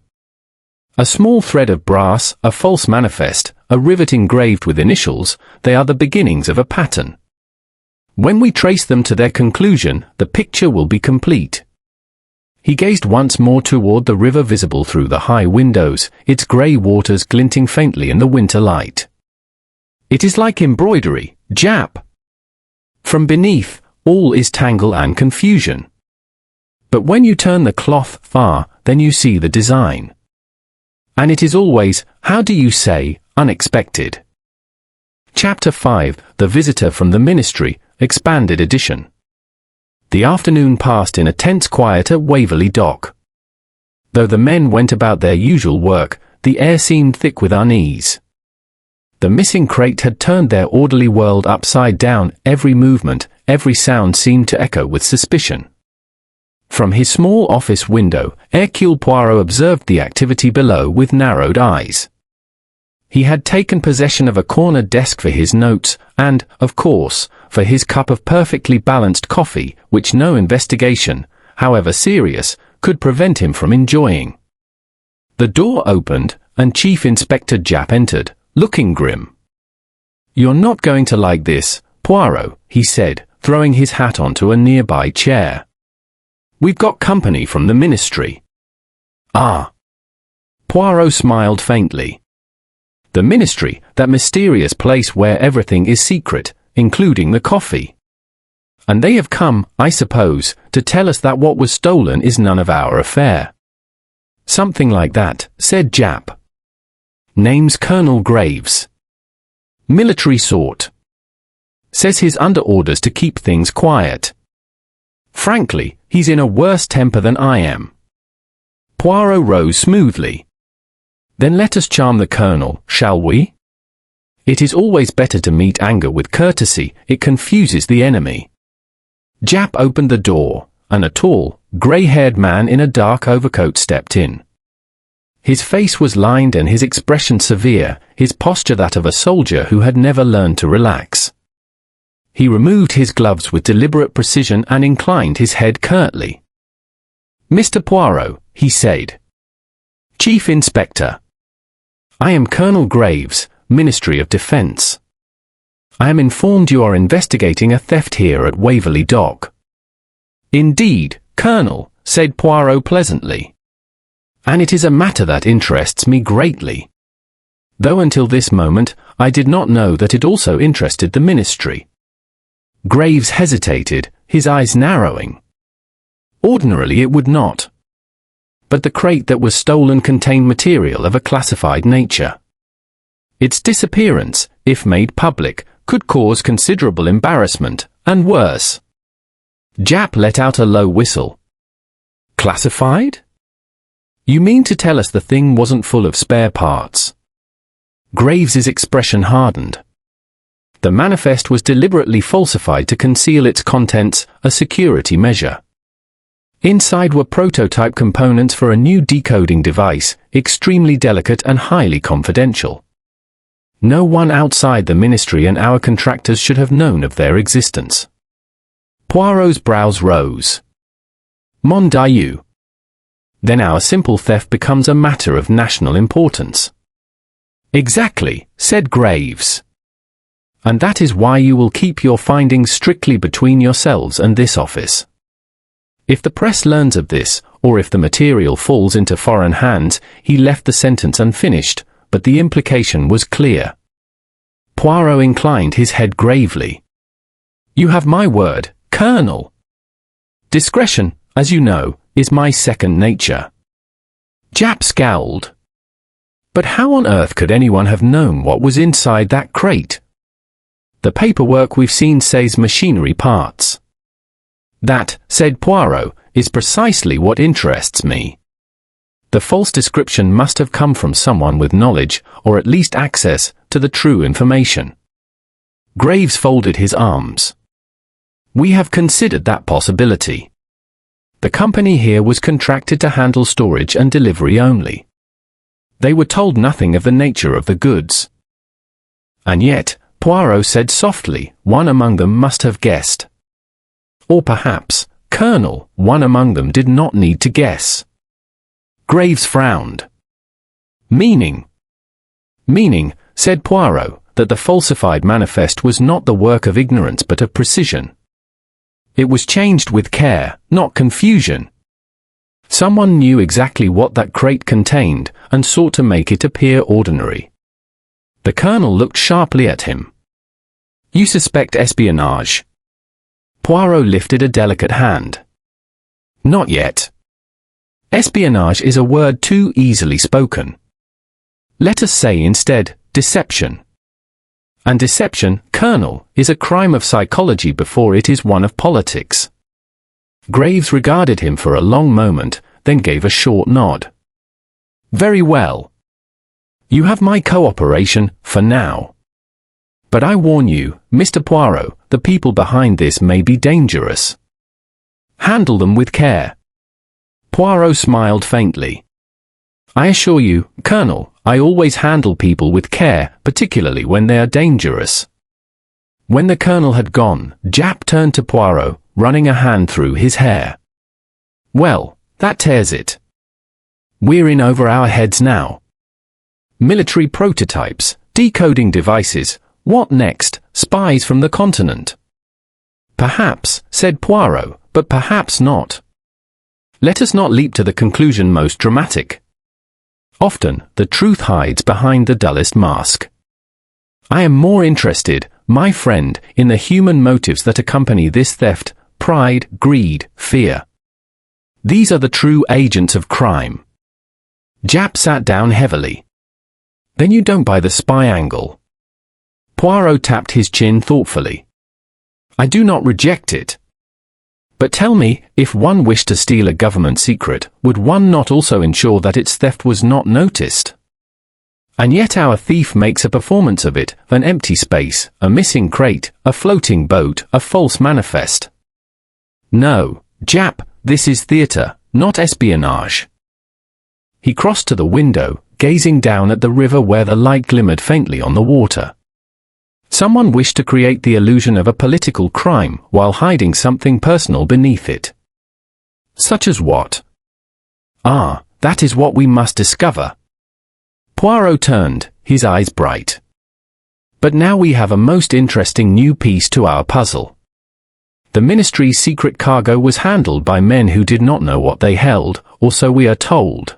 A small thread of brass, a false manifest, a rivet engraved with initials, they are the beginnings of a pattern. When we trace them to their conclusion, the picture will be complete. He gazed once more toward the river visible through the high windows, its grey waters glinting faintly in the winter light. It is like embroidery, Japp. From beneath, all is tangle and confusion. But when you turn the cloth far, then you see the design. And it is always, how do you say, unexpected. Chapter 5, The Visitor from the Ministry, Expanded Edition. The afternoon passed in a tense quiet at Waverly Dock. Though the men went about their usual work, the air seemed thick with unease. The missing crate had turned their orderly world upside down, every movement, every sound seemed to echo with suspicion. From his small office window, Hercule Poirot observed the activity below with narrowed eyes. He had taken possession of a corner desk for his notes, and, of course, for his cup of perfectly balanced coffee, which no investigation, however serious, could prevent him from enjoying. The door opened, and Chief Inspector Japp entered, looking grim. "You're not going to like this, Poirot," he said, throwing his hat onto a nearby chair. "We've got company from the Ministry." "Ah." Poirot smiled faintly. "The Ministry, that mysterious place where everything is secret, including the coffee. And they have come, I suppose, to tell us that what was stolen is none of our affair." "Something like that," said Japp. "Name's Colonel Graves. Military sort. Says he's under orders to keep things quiet. Frankly, he's in a worse temper than I am." Poirot rose smoothly. "Then let us charm the Colonel, shall we? It is always better to meet anger with courtesy, it confuses the enemy." Japp opened the door, and a tall, grey-haired man in a dark overcoat stepped in. His face was lined and his expression severe, his posture that of a soldier who had never learned to relax. He removed his gloves with deliberate precision and inclined his head curtly. "Mr. Poirot," he said. "Chief Inspector. I am Colonel Graves, Ministry of Defence. I am informed you are investigating a theft here at Waverly Dock." "Indeed, Colonel," said Poirot pleasantly. "And it is a matter that interests me greatly. Though until this moment, I did not know that it also interested the Ministry." Graves hesitated, his eyes narrowing. Ordinarily it would not. But the crate that was stolen contained material of a classified nature. Its disappearance, if made public, could cause considerable embarrassment, and worse. Japp let out a low whistle. "Classified? You mean to tell us the thing wasn't full of spare parts?" Graves's expression hardened. "The manifest was deliberately falsified to conceal its contents, a security measure. Inside were prototype components for a new decoding device, extremely delicate and highly confidential. No one outside the Ministry and our contractors should have known of their existence." Poirot's brows rose. "Mon Dieu. Then our simple theft becomes a matter of national importance." "Exactly," said Graves. "And that is why you will keep your findings strictly between yourselves and this office. If the press learns of this, or if the material falls into foreign hands," he left the sentence unfinished, but the implication was clear. Poirot inclined his head gravely. "You have my word, Colonel. Discretion, as you know, is my second nature." Japp scowled. "But how on earth could anyone have known what was inside that crate? The paperwork we've seen says machinery parts." "That," said Poirot, "is precisely what interests me. The false description must have come from someone with knowledge, or at least access, to the true information." Graves folded his arms. "We have considered that possibility. The company here was contracted to handle storage and delivery only. They were told nothing of the nature of the goods. And yet," Poirot said softly, "one among them must have guessed. Or perhaps, Colonel, one among them did not need to guess." Graves frowned. "Meaning?" "Meaning," said Poirot, "that the falsified manifest was not the work of ignorance but of precision. It was changed with care, not confusion. Someone knew exactly what that crate contained, and sought to make it appear ordinary." The Colonel looked sharply at him. "You suspect espionage?" Poirot lifted a delicate hand. "Not yet. Espionage is a word too easily spoken. Let us say instead, deception. And deception, Colonel, is a crime of psychology before it is one of politics." Graves regarded him for a long moment, then gave a short nod. "Very well. You have my cooperation, for now. But I warn you, Mr. Poirot, the people behind this may be dangerous. Handle them with care." Poirot smiled faintly. "I assure you, Colonel, I always handle people with care, particularly when they are dangerous." When the Colonel had gone, Japp turned to Poirot, running a hand through his hair. "Well, that tears it. We're in over our heads now. military prototypes, decoding devices. What next? Spies from the continent. Perhaps, said Poirot, but perhaps not. Let us not leap to the conclusion most dramatic. Often, the truth hides behind the dullest mask. I am more interested, my friend, in the human motives that accompany this theft: pride, greed, fear. These are the true agents of crime. Japp sat down heavily. Then you don't buy the spy angle. Poirot tapped his chin thoughtfully. I do not reject it. But tell me, if one wished to steal a government secret, would one not also ensure that its theft was not noticed? And yet our thief makes a performance of it: an empty space, a missing crate, a floating boat, a false manifest. No, Japp, this is theatre, not espionage. He crossed to the window, gazing down at the river where the light glimmered faintly on the water. Someone wished to create the illusion of a political crime while hiding something personal beneath it. Such as what? Ah, that is what we must discover. Poirot turned, his eyes bright. But now we have a most interesting new piece to our puzzle. The ministry's secret cargo was handled by men who did not know what they held, or so we are told.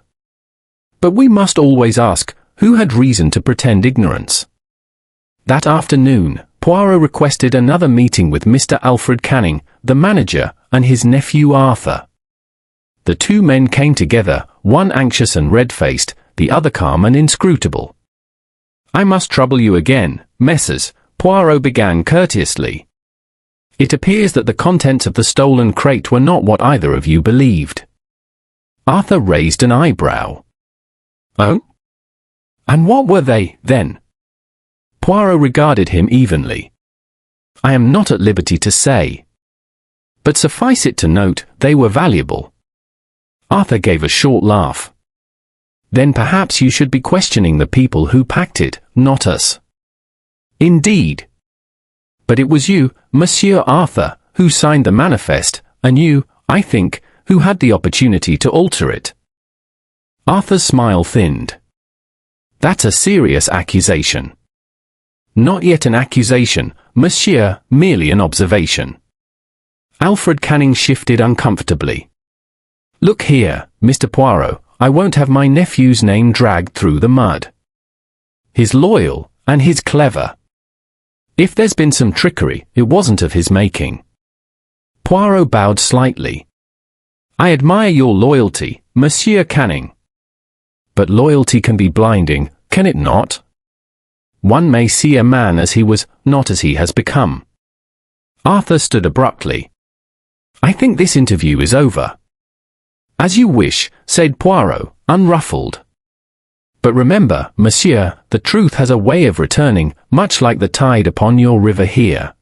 But we must always ask, who had reason to pretend ignorance? That afternoon, Poirot requested another meeting with Mr. Alfred Canning, the manager, and his nephew Arthur. The two men came together, one anxious and red-faced, the other calm and inscrutable. I must trouble you again, Messrs., Poirot began courteously. It appears that the contents of the stolen crate were not what either of you believed. Arthur raised an eyebrow. Oh? And what were they, then? Poirot regarded him evenly. I am not at liberty to say. But suffice it to note, they were valuable. Arthur gave a short laugh. Then perhaps you should be questioning the people who packed it, not us. Indeed. But it was you, Monsieur Arthur, who signed the manifest, and you, I think, who had the opportunity to alter it. Arthur's smile thinned. That's a serious accusation. Not yet an accusation, monsieur, merely an observation. Alfred Canning shifted uncomfortably. Look here, Mr. Poirot, I won't have my nephew's name dragged through the mud. He's loyal, and he's clever. If there's been some trickery, it wasn't of his making. Poirot bowed slightly. I admire your loyalty, Monsieur Canning. But loyalty can be blinding, can it not? One may see a man as he was, not as he has become. Arthur stood abruptly. I think this interview is over. As you wish, said Poirot, unruffled. But remember, monsieur, the truth has a way of returning, much like the tide upon your river here.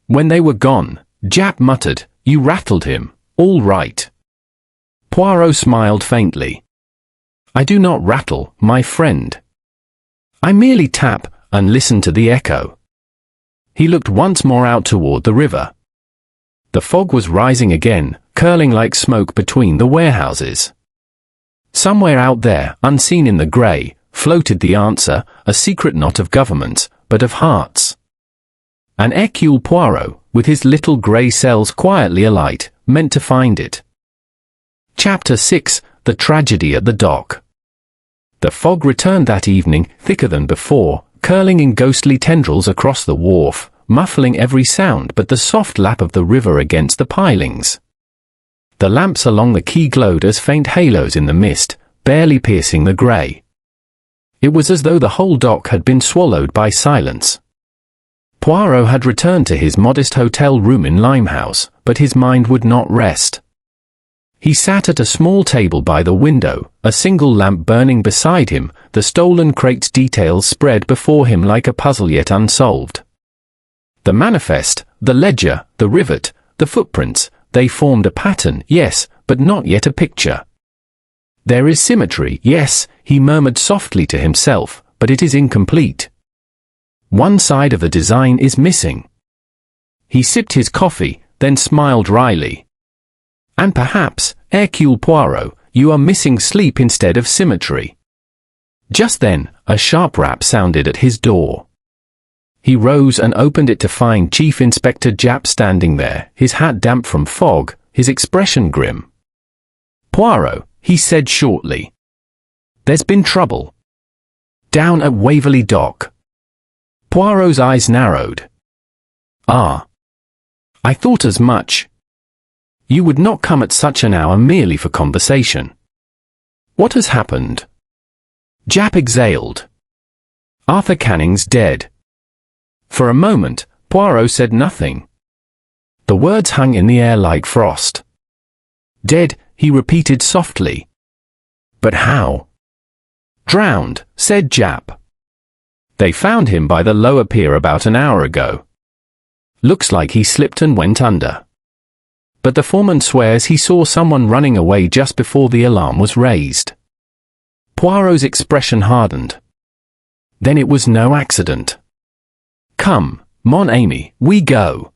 When they were gone, Japp muttered, you rattled him, all right. Poirot smiled faintly. I do not rattle, my friend. I merely tap, and listen to the echo. He looked once more out toward the river. The fog was rising again, curling like smoke between the warehouses. Somewhere out there, unseen in the grey, floated the answer, a secret not of governments, but of hearts. And Hercule Poirot, with his little grey cells quietly alight, meant to find it. Chapter 6, The Tragedy at the Dock. The fog returned that evening, thicker than before, curling in ghostly tendrils across the wharf, muffling every sound but the soft lap of the river against the pilings. The lamps along the quay glowed as faint halos in the mist, barely piercing the grey. It was as though the whole dock had been swallowed by silence. Poirot had returned to his modest hotel room in Limehouse, but his mind would not rest. He sat at a small table by the window, a single lamp burning beside him, the stolen crate's details spread before him like a puzzle yet unsolved. The manifest, the ledger, the rivet, the footprints, they formed a pattern, yes, but not yet a picture. There is symmetry, yes, he murmured softly to himself, but it is incomplete. One side of the design is missing. He sipped his coffee, then smiled wryly. And perhaps, Hercule Poirot, you are missing sleep instead of symmetry. Just then, a sharp rap sounded at his door. He rose and opened it to find Chief Inspector Japp standing there, his hat damp from fog, his expression grim. "Poirot," he said shortly. "There's been trouble. Down at Waverly Dock." Poirot's eyes narrowed. "Ah. I thought as much. You would not come at such an hour merely for conversation. What has happened?" Japp exhaled. "Arthur Canning's dead." For a moment, Poirot said nothing. The words hung in the air like frost. "Dead," he repeated softly. "But how?" "Drowned," said Japp. "They found him by the lower pier about an hour ago. Looks like he slipped and went under. But the foreman swears he saw someone running away just before the alarm was raised." Poirot's expression hardened. "Then it was no accident. Come, mon ami, we go."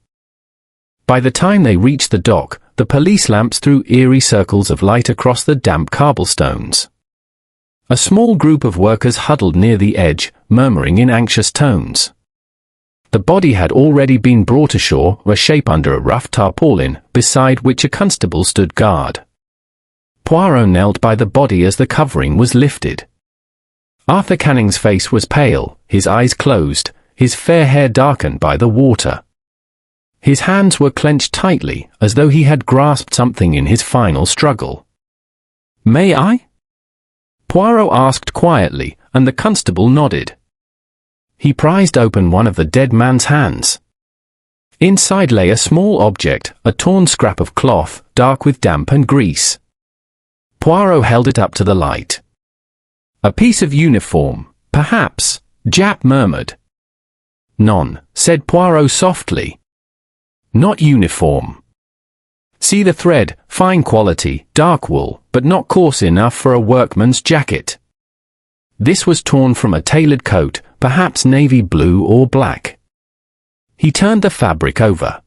By the time they reached the dock, the police lamps threw eerie circles of light across the damp cobblestones. A small group of workers huddled near the edge, murmuring in anxious tones. The body had already been brought ashore, ashape under a rough tarpaulin, beside which a constable stood guard. Poirot knelt by the body as the covering was lifted. Arthur Canning's face was pale, his eyes closed, his fair hair darkened by the water. His hands were clenched tightly, as though he had grasped something in his final struggle. "May I?" Poirot asked quietly, and the constable nodded. He prized open one of the dead man's hands. Inside lay a small object, a torn scrap of cloth, dark with damp and grease. Poirot held it up to the light. "A piece of uniform, perhaps," Japp murmured. "None," said Poirot softly. "Not uniform. See the thread, fine quality, dark wool, but not coarse enough for a workman's jacket. This was torn from a tailored coat, perhaps navy blue or black." He turned the fabric over.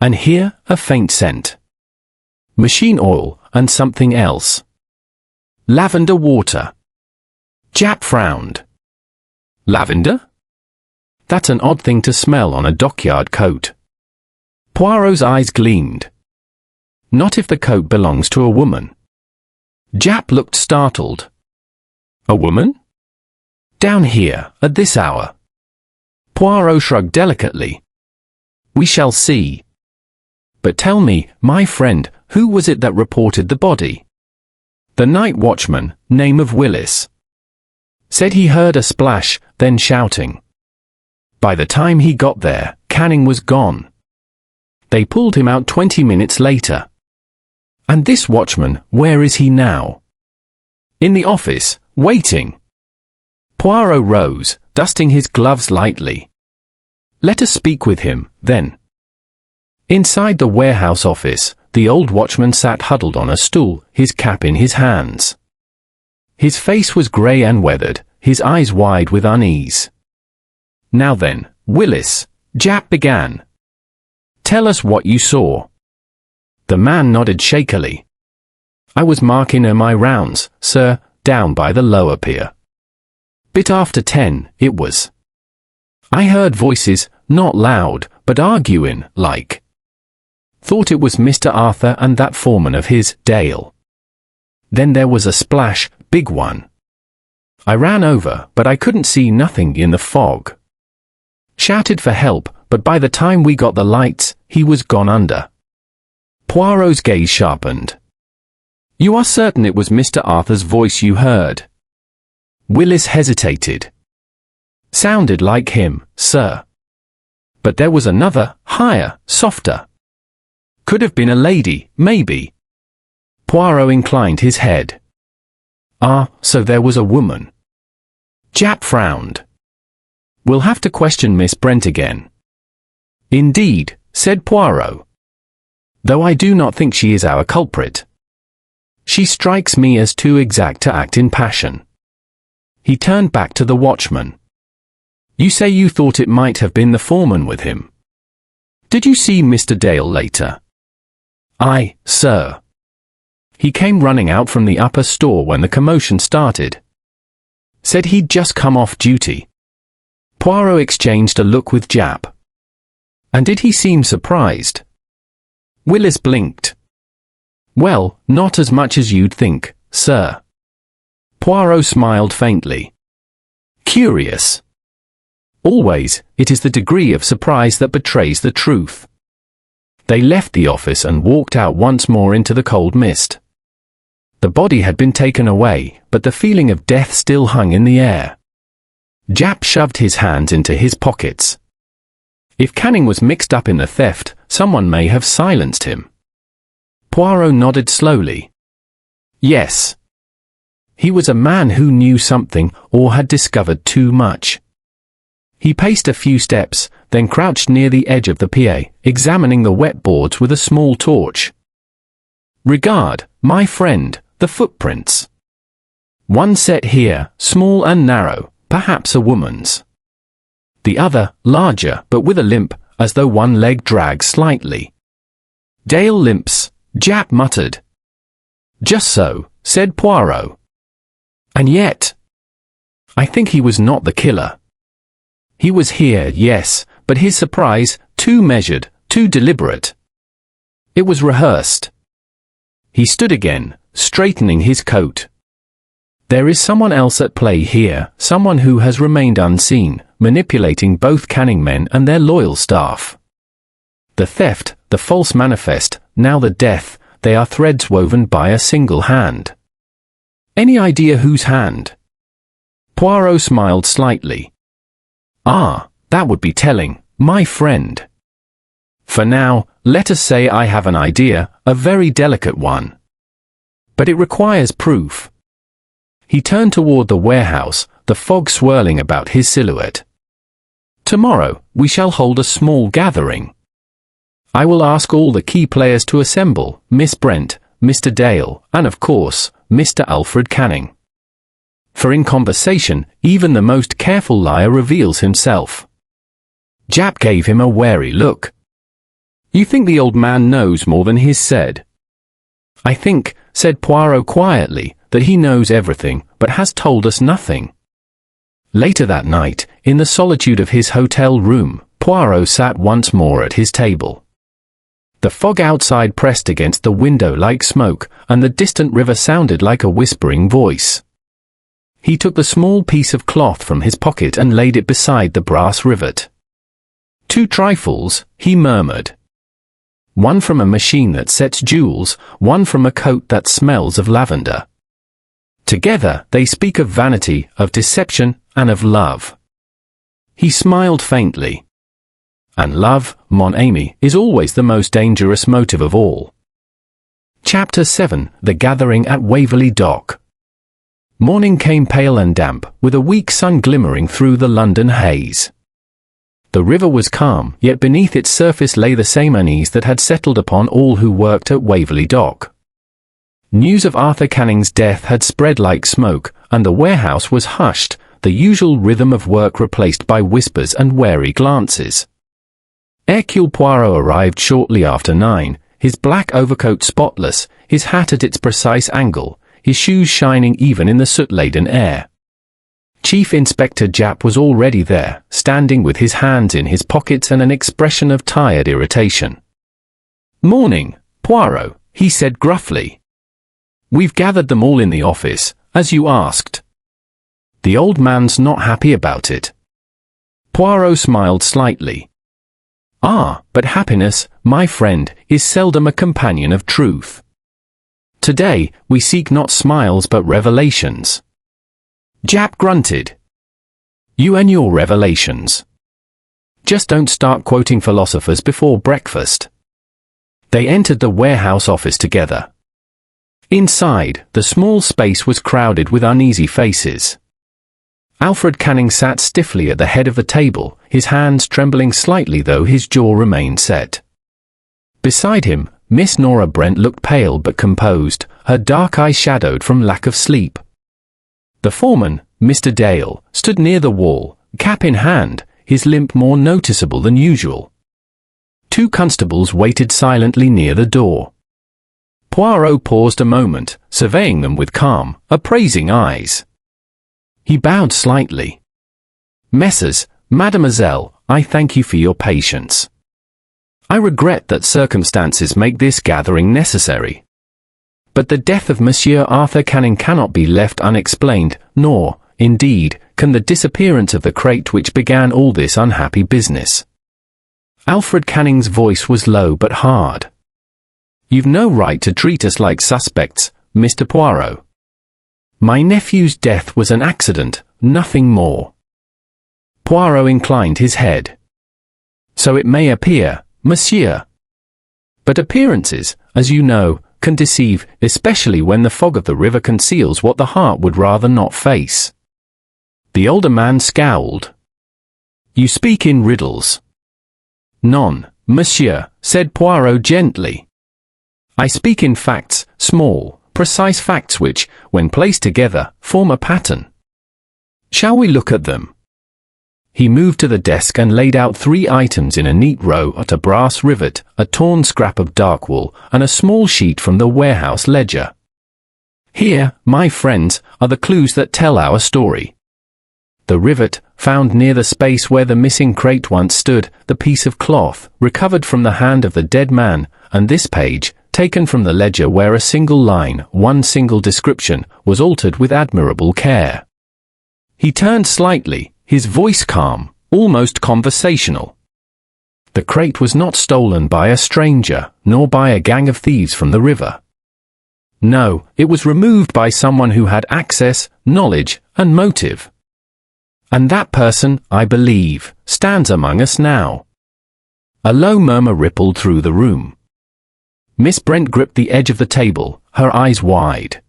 "And here, a faint scent. Machine oil, and something else. Lavender water." Japp frowned. "Lavender? That's an odd thing to smell on a dockyard coat." Poirot's eyes gleamed. "Not if the coat belongs to a woman." Japp looked startled. "A woman? Down here, at this hour?" Poirot shrugged delicately. "We shall see. But tell me, my friend, who was it that reported the body?" "The night watchman, name of Willis. Said he heard a splash, then shouting. By the time he got there, Canning was gone. They pulled him out 20 minutes later. And this watchman, where is he now?" "In the office, waiting." Poirot rose, dusting his gloves lightly. "Let us speak with him, then." Inside the warehouse office, the old watchman sat huddled on a stool, his cap in his hands. His face was grey and weathered, his eyes wide with unease. "Now then, Willis," Japp began. "Tell us what you saw." The man nodded shakily. "I was marking my rounds, sir, down by the lower pier. Bit after 10, it was. I heard voices, not loud, but arguing, like. Thought it was Mr. Arthur and that foreman of his, Dale. Then there was a splash, big one. I ran over, but I couldn't see nothing in the fog. Shouted for help, but by the time we got the lights, he was gone under." Poirot's gaze sharpened. "You are certain it was Mr. Arthur's voice you heard?" Willis hesitated. "Sounded like him, sir. But there was another, higher, softer. Could have been a lady, maybe." Poirot inclined his head. "Ah, so there was a woman." Japp frowned. "We'll have to question Miss Brent again." "Indeed," said Poirot. "Though I do not think she is our culprit. She strikes me as too exact to act in passion." He turned back to the watchman. "You say you thought it might have been the foreman with him. Did you see Mr. Dale later?" "Aye, sir. He came running out from the upper store when the commotion started." Said he'd just come off duty. Poirot exchanged a look with Japp. And did he seem surprised? Willis blinked. Well, not as much as you'd think, sir. Poirot smiled faintly. Curious. Always, it is the degree of surprise that betrays the truth. They left the office and walked out once more into the cold mist. The body had been taken away, but the feeling of death still hung in the air. Japp shoved his hands into his pockets. If Canning was mixed up in the theft, someone may have silenced him. Poirot nodded slowly. Yes. He was a man who knew something, or had discovered too much. He paced a few steps, then crouched near the edge of the PA, examining the wet boards with a small torch. Regard, my friend, the footprints. One set here, small and narrow, perhaps a woman's. The other, larger, but with a limp, as though one leg drags slightly. Dale limps, Japp muttered. Just so, said Poirot. And yet, I think he was not the killer. He was here, yes, but his surprise, too measured, too deliberate. It was rehearsed. He stood again, straightening his coat. There is someone else at play here, someone who has remained unseen, manipulating both Canning men and their loyal staff. The theft, the false manifest, now the death, they are threads woven by a single hand. Any idea whose hand? Poirot smiled slightly. Ah, that would be telling, my friend. For now, let us say I have an idea, a very delicate one. But it requires proof. He turned toward the warehouse, the fog swirling about his silhouette. Tomorrow, we shall hold a small gathering. I will ask all the key players to assemble, Miss Brent, Mr. Dale, and of course, Mr. Alfred Canning. For in conversation, even the most careful liar reveals himself. Japp gave him a wary look. You think the old man knows more than he's said? I think, said Poirot quietly, that he knows everything, but has told us nothing. Later that night, in the solitude of his hotel room, Poirot sat once more at his table. The fog outside pressed against the window like smoke, and the distant river sounded like a whispering voice. He took the small piece of cloth from his pocket and laid it beside the brass rivet. 2 trifles, he murmured. One from a machine that sets jewels, one from a coat that smells of lavender. Together, they speak of vanity, of deception, and of love. He smiled faintly. And love, mon ami, is always the most dangerous motive of all. Chapter 7, The Gathering at Waverly Dock. Morning came pale and damp, with a weak sun glimmering through the London haze. The river was calm, yet beneath its surface lay the same unease that had settled upon all who worked at Waverly Dock. News of Arthur Canning's death had spread like smoke, and the warehouse was hushed, the usual rhythm of work replaced by whispers and wary glances. Hercule Poirot arrived shortly after 9, his black overcoat spotless, his hat at its precise angle, his shoes shining even in the soot-laden air. Chief Inspector Japp was already there, standing with his hands in his pockets and an expression of tired irritation. Morning, Poirot, he said gruffly. We've gathered them all in the office, as you asked. The old man's not happy about it. Poirot smiled slightly. Ah, but happiness, my friend, is seldom a companion of truth. Today, we seek not smiles but revelations. Japp grunted. You and your revelations. Just don't start quoting philosophers before breakfast. They entered the warehouse office together. Inside, the small space was crowded with uneasy faces. Alfred Canning sat stiffly at the head of the table, his hands trembling slightly though his jaw remained set. Beside him, Miss Nora Brent looked pale but composed, her dark eyes shadowed from lack of sleep. The foreman, Mr. Dale, stood near the wall, cap in hand, his limp more noticeable than usual. 2 constables waited silently near the door. Poirot paused a moment, surveying them with calm, appraising eyes. He bowed slightly. Messrs, Mademoiselle, I thank you for your patience. I regret that circumstances make this gathering necessary. But the death of Monsieur Arthur Canning cannot be left unexplained, nor, indeed, can the disappearance of the crate which began all this unhappy business. Alfred Canning's voice was low but hard. You've no right to treat us like suspects, Mr. Poirot. My nephew's death was an accident, nothing more. Poirot inclined his head. So it may appear, monsieur. But appearances, as you know, can deceive, especially when the fog of the river conceals what the heart would rather not face. The older man scowled. You speak in riddles. Non, monsieur, said Poirot gently. I speak in facts, small, precise facts which, when placed together, form a pattern. Shall we look at them? He moved to the desk and laid out 3 items in a neat row at a brass rivet, a torn scrap of dark wool, and a small sheet from the warehouse ledger. Here, my friends, are the clues that tell our story. The rivet, found near the space where the missing crate once stood, the piece of cloth, recovered from the hand of the dead man, and this page, taken from the ledger where a single line, one single description, was altered with admirable care. He turned slightly, his voice calm, almost conversational. The crate was not stolen by a stranger, nor by a gang of thieves from the river. No, it was removed by someone who had access, knowledge, and motive. And that person, I believe, stands among us now. A low murmur rippled through the room. Miss Brent gripped the edge of the table, her eyes wide.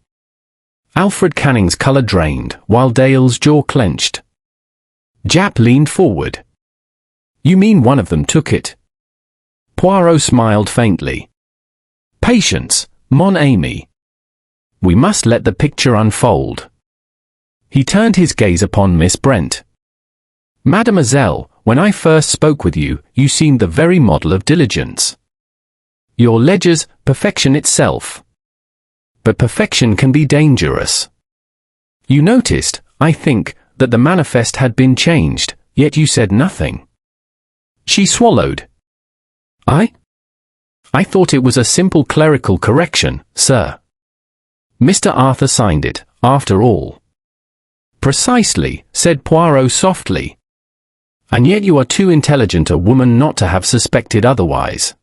Alfred Canning's colour drained, while Dale's jaw clenched. Japp leaned forward. You mean one of them took it? Poirot smiled faintly. Patience, mon ami. We must let the picture unfold. He turned his gaze upon Miss Brent. Mademoiselle, when I first spoke with you, you seemed the very model of diligence. Your ledger's perfection itself. But perfection can be dangerous. You noticed, I think, that the manifest had been changed, yet you said nothing. She swallowed. I thought it was a simple clerical correction, sir. Mr. Arthur signed it, after all. Precisely, said Poirot softly. And yet you are too intelligent a woman not to have suspected otherwise.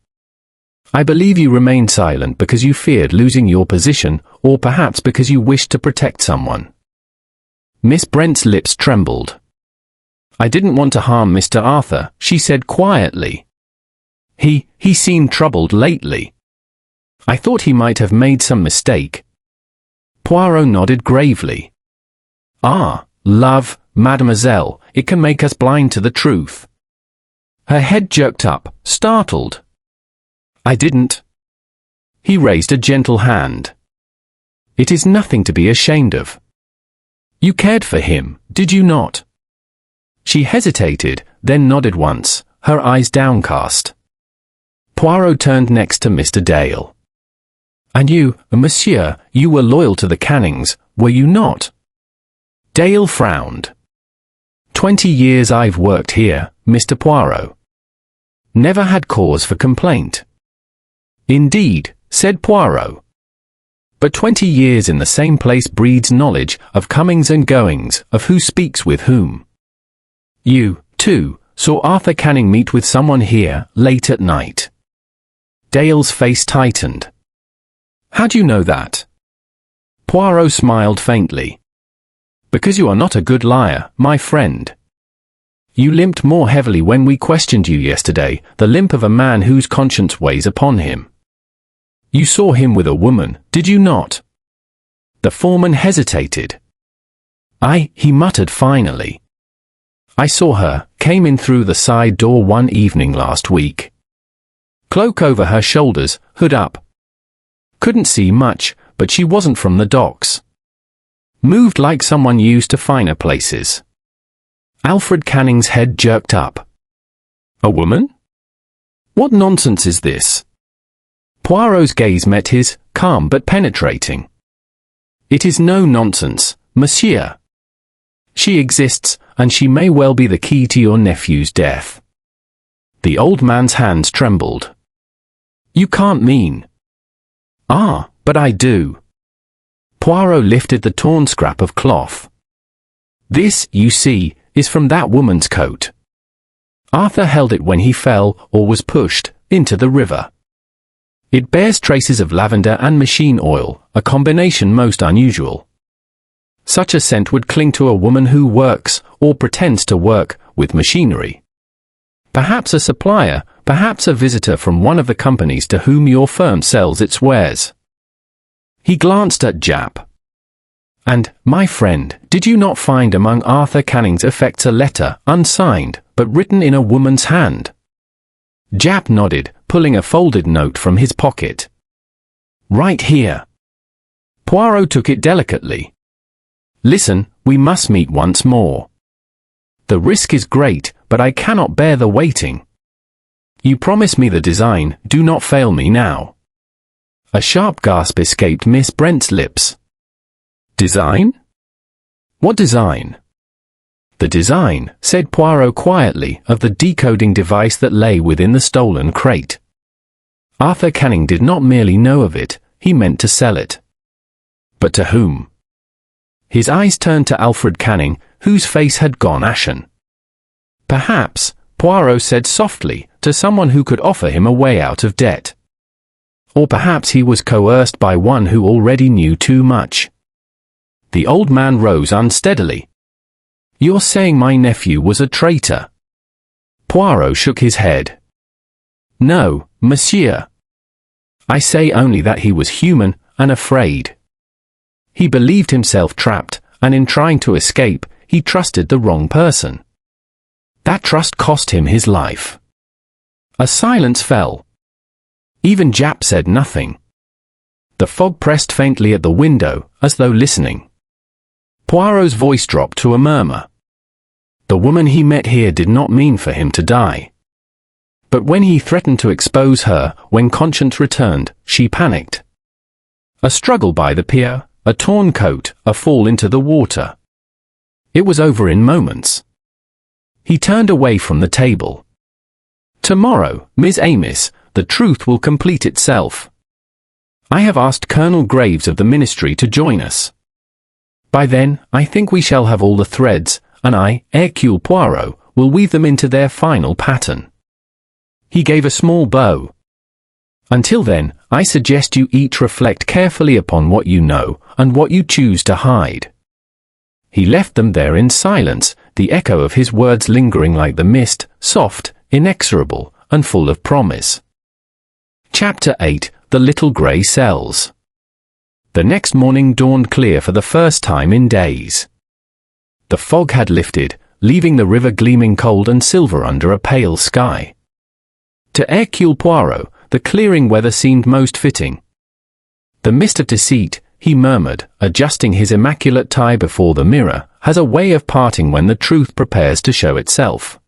I believe you remained silent because you feared losing your position, or perhaps because you wished to protect someone. Miss Brent's lips trembled. I didn't want to harm Mr. Arthur, she said quietly. He seemed troubled lately. I thought he might have made some mistake. Poirot nodded gravely. Ah, love, mademoiselle, it can make us blind to the truth. Her head jerked up, startled. I didn't. He raised a gentle hand. It is nothing to be ashamed of. You cared for him, did you not? She hesitated, then nodded once, her eyes downcast. Poirot turned next to Mr. Dale. And you, monsieur, you were loyal to the Cannings, were you not? Dale frowned. 20 years I've worked here, Mr. Poirot. Never had cause for complaint. Indeed, said Poirot. But 20 years in the same place breeds knowledge of comings and goings, of who speaks with whom. You, too, saw Arthur Canning meet with someone here, late at night. Dale's face tightened. How do you know that? Poirot smiled faintly. Because you are not a good liar, my friend. You limped more heavily when we questioned you yesterday, the limp of a man whose conscience weighs upon him. You saw him with a woman, did you not? The foreman hesitated. He muttered finally. I saw her, came in through the side door one evening last week. Cloak over her shoulders, hood up. Couldn't see much, but she wasn't from the docks. Moved like someone used to finer places. Alfred Canning's head jerked up. A woman? What nonsense is this? Poirot's gaze met his, calm but penetrating. It is no nonsense, monsieur. She exists, and she may well be the key to your nephew's death. The old man's hands trembled. You can't mean. Ah, but I do. Poirot lifted the torn scrap of cloth. This, you see, is from that woman's coat. Arthur held it when he fell, or was pushed, into the river. It bears traces of lavender and machine oil, a combination most unusual. Such a scent would cling to a woman who works, or pretends to work, with machinery. Perhaps a supplier, perhaps a visitor from one of the companies to whom your firm sells its wares. He glanced at Japp. And, my friend, did you not find among Arthur Canning's effects a letter, unsigned, but written in a woman's hand? Japp nodded, pulling a folded note from his pocket. Right here. Poirot took it delicately. Listen, we must meet once more. The risk is great, but I cannot bear the waiting. You promise me the design, do not fail me now. A sharp gasp escaped Miss Brent's lips. Design? What design? The design, said Poirot quietly, of the decoding device that lay within the stolen crate. Arthur Canning did not merely know of it, he meant to sell it. But to whom? His eyes turned to Alfred Canning, whose face had gone ashen. Perhaps, Poirot said softly, to someone who could offer him a way out of debt. Or perhaps he was coerced by one who already knew too much. The old man rose unsteadily. You're saying my nephew was a traitor? Poirot shook his head. No, monsieur. I say only that he was human, and afraid. He believed himself trapped, and in trying to escape, he trusted the wrong person. That trust cost him his life. A silence fell. Even Japp said nothing. The fog pressed faintly at the window, as though listening. Poirot's voice dropped to a murmur. The woman he met here did not mean for him to die. But when he threatened to expose her, when conscience returned, she panicked. A struggle by the pier, a torn coat, a fall into the water. It was over in moments. He turned away from the table. Tomorrow, Miss Amis, the truth will complete itself. I have asked Colonel Graves of the Ministry to join us. By then, I think we shall have all the threads, and I, Hercule Poirot, will weave them into their final pattern. He gave a small bow. Until then, I suggest you each reflect carefully upon what you know, and what you choose to hide. He left them there in silence, the echo of his words lingering like the mist, soft, inexorable, and full of promise. Chapter 8, The Little Grey Cells. The next morning dawned clear for the first time in days. The fog had lifted, leaving the river gleaming cold and silver under a pale sky. To Hercule Poirot, the clearing weather seemed most fitting. The mist of deceit, he murmured, adjusting his immaculate tie before the mirror, has a way of parting when the truth prepares to show itself.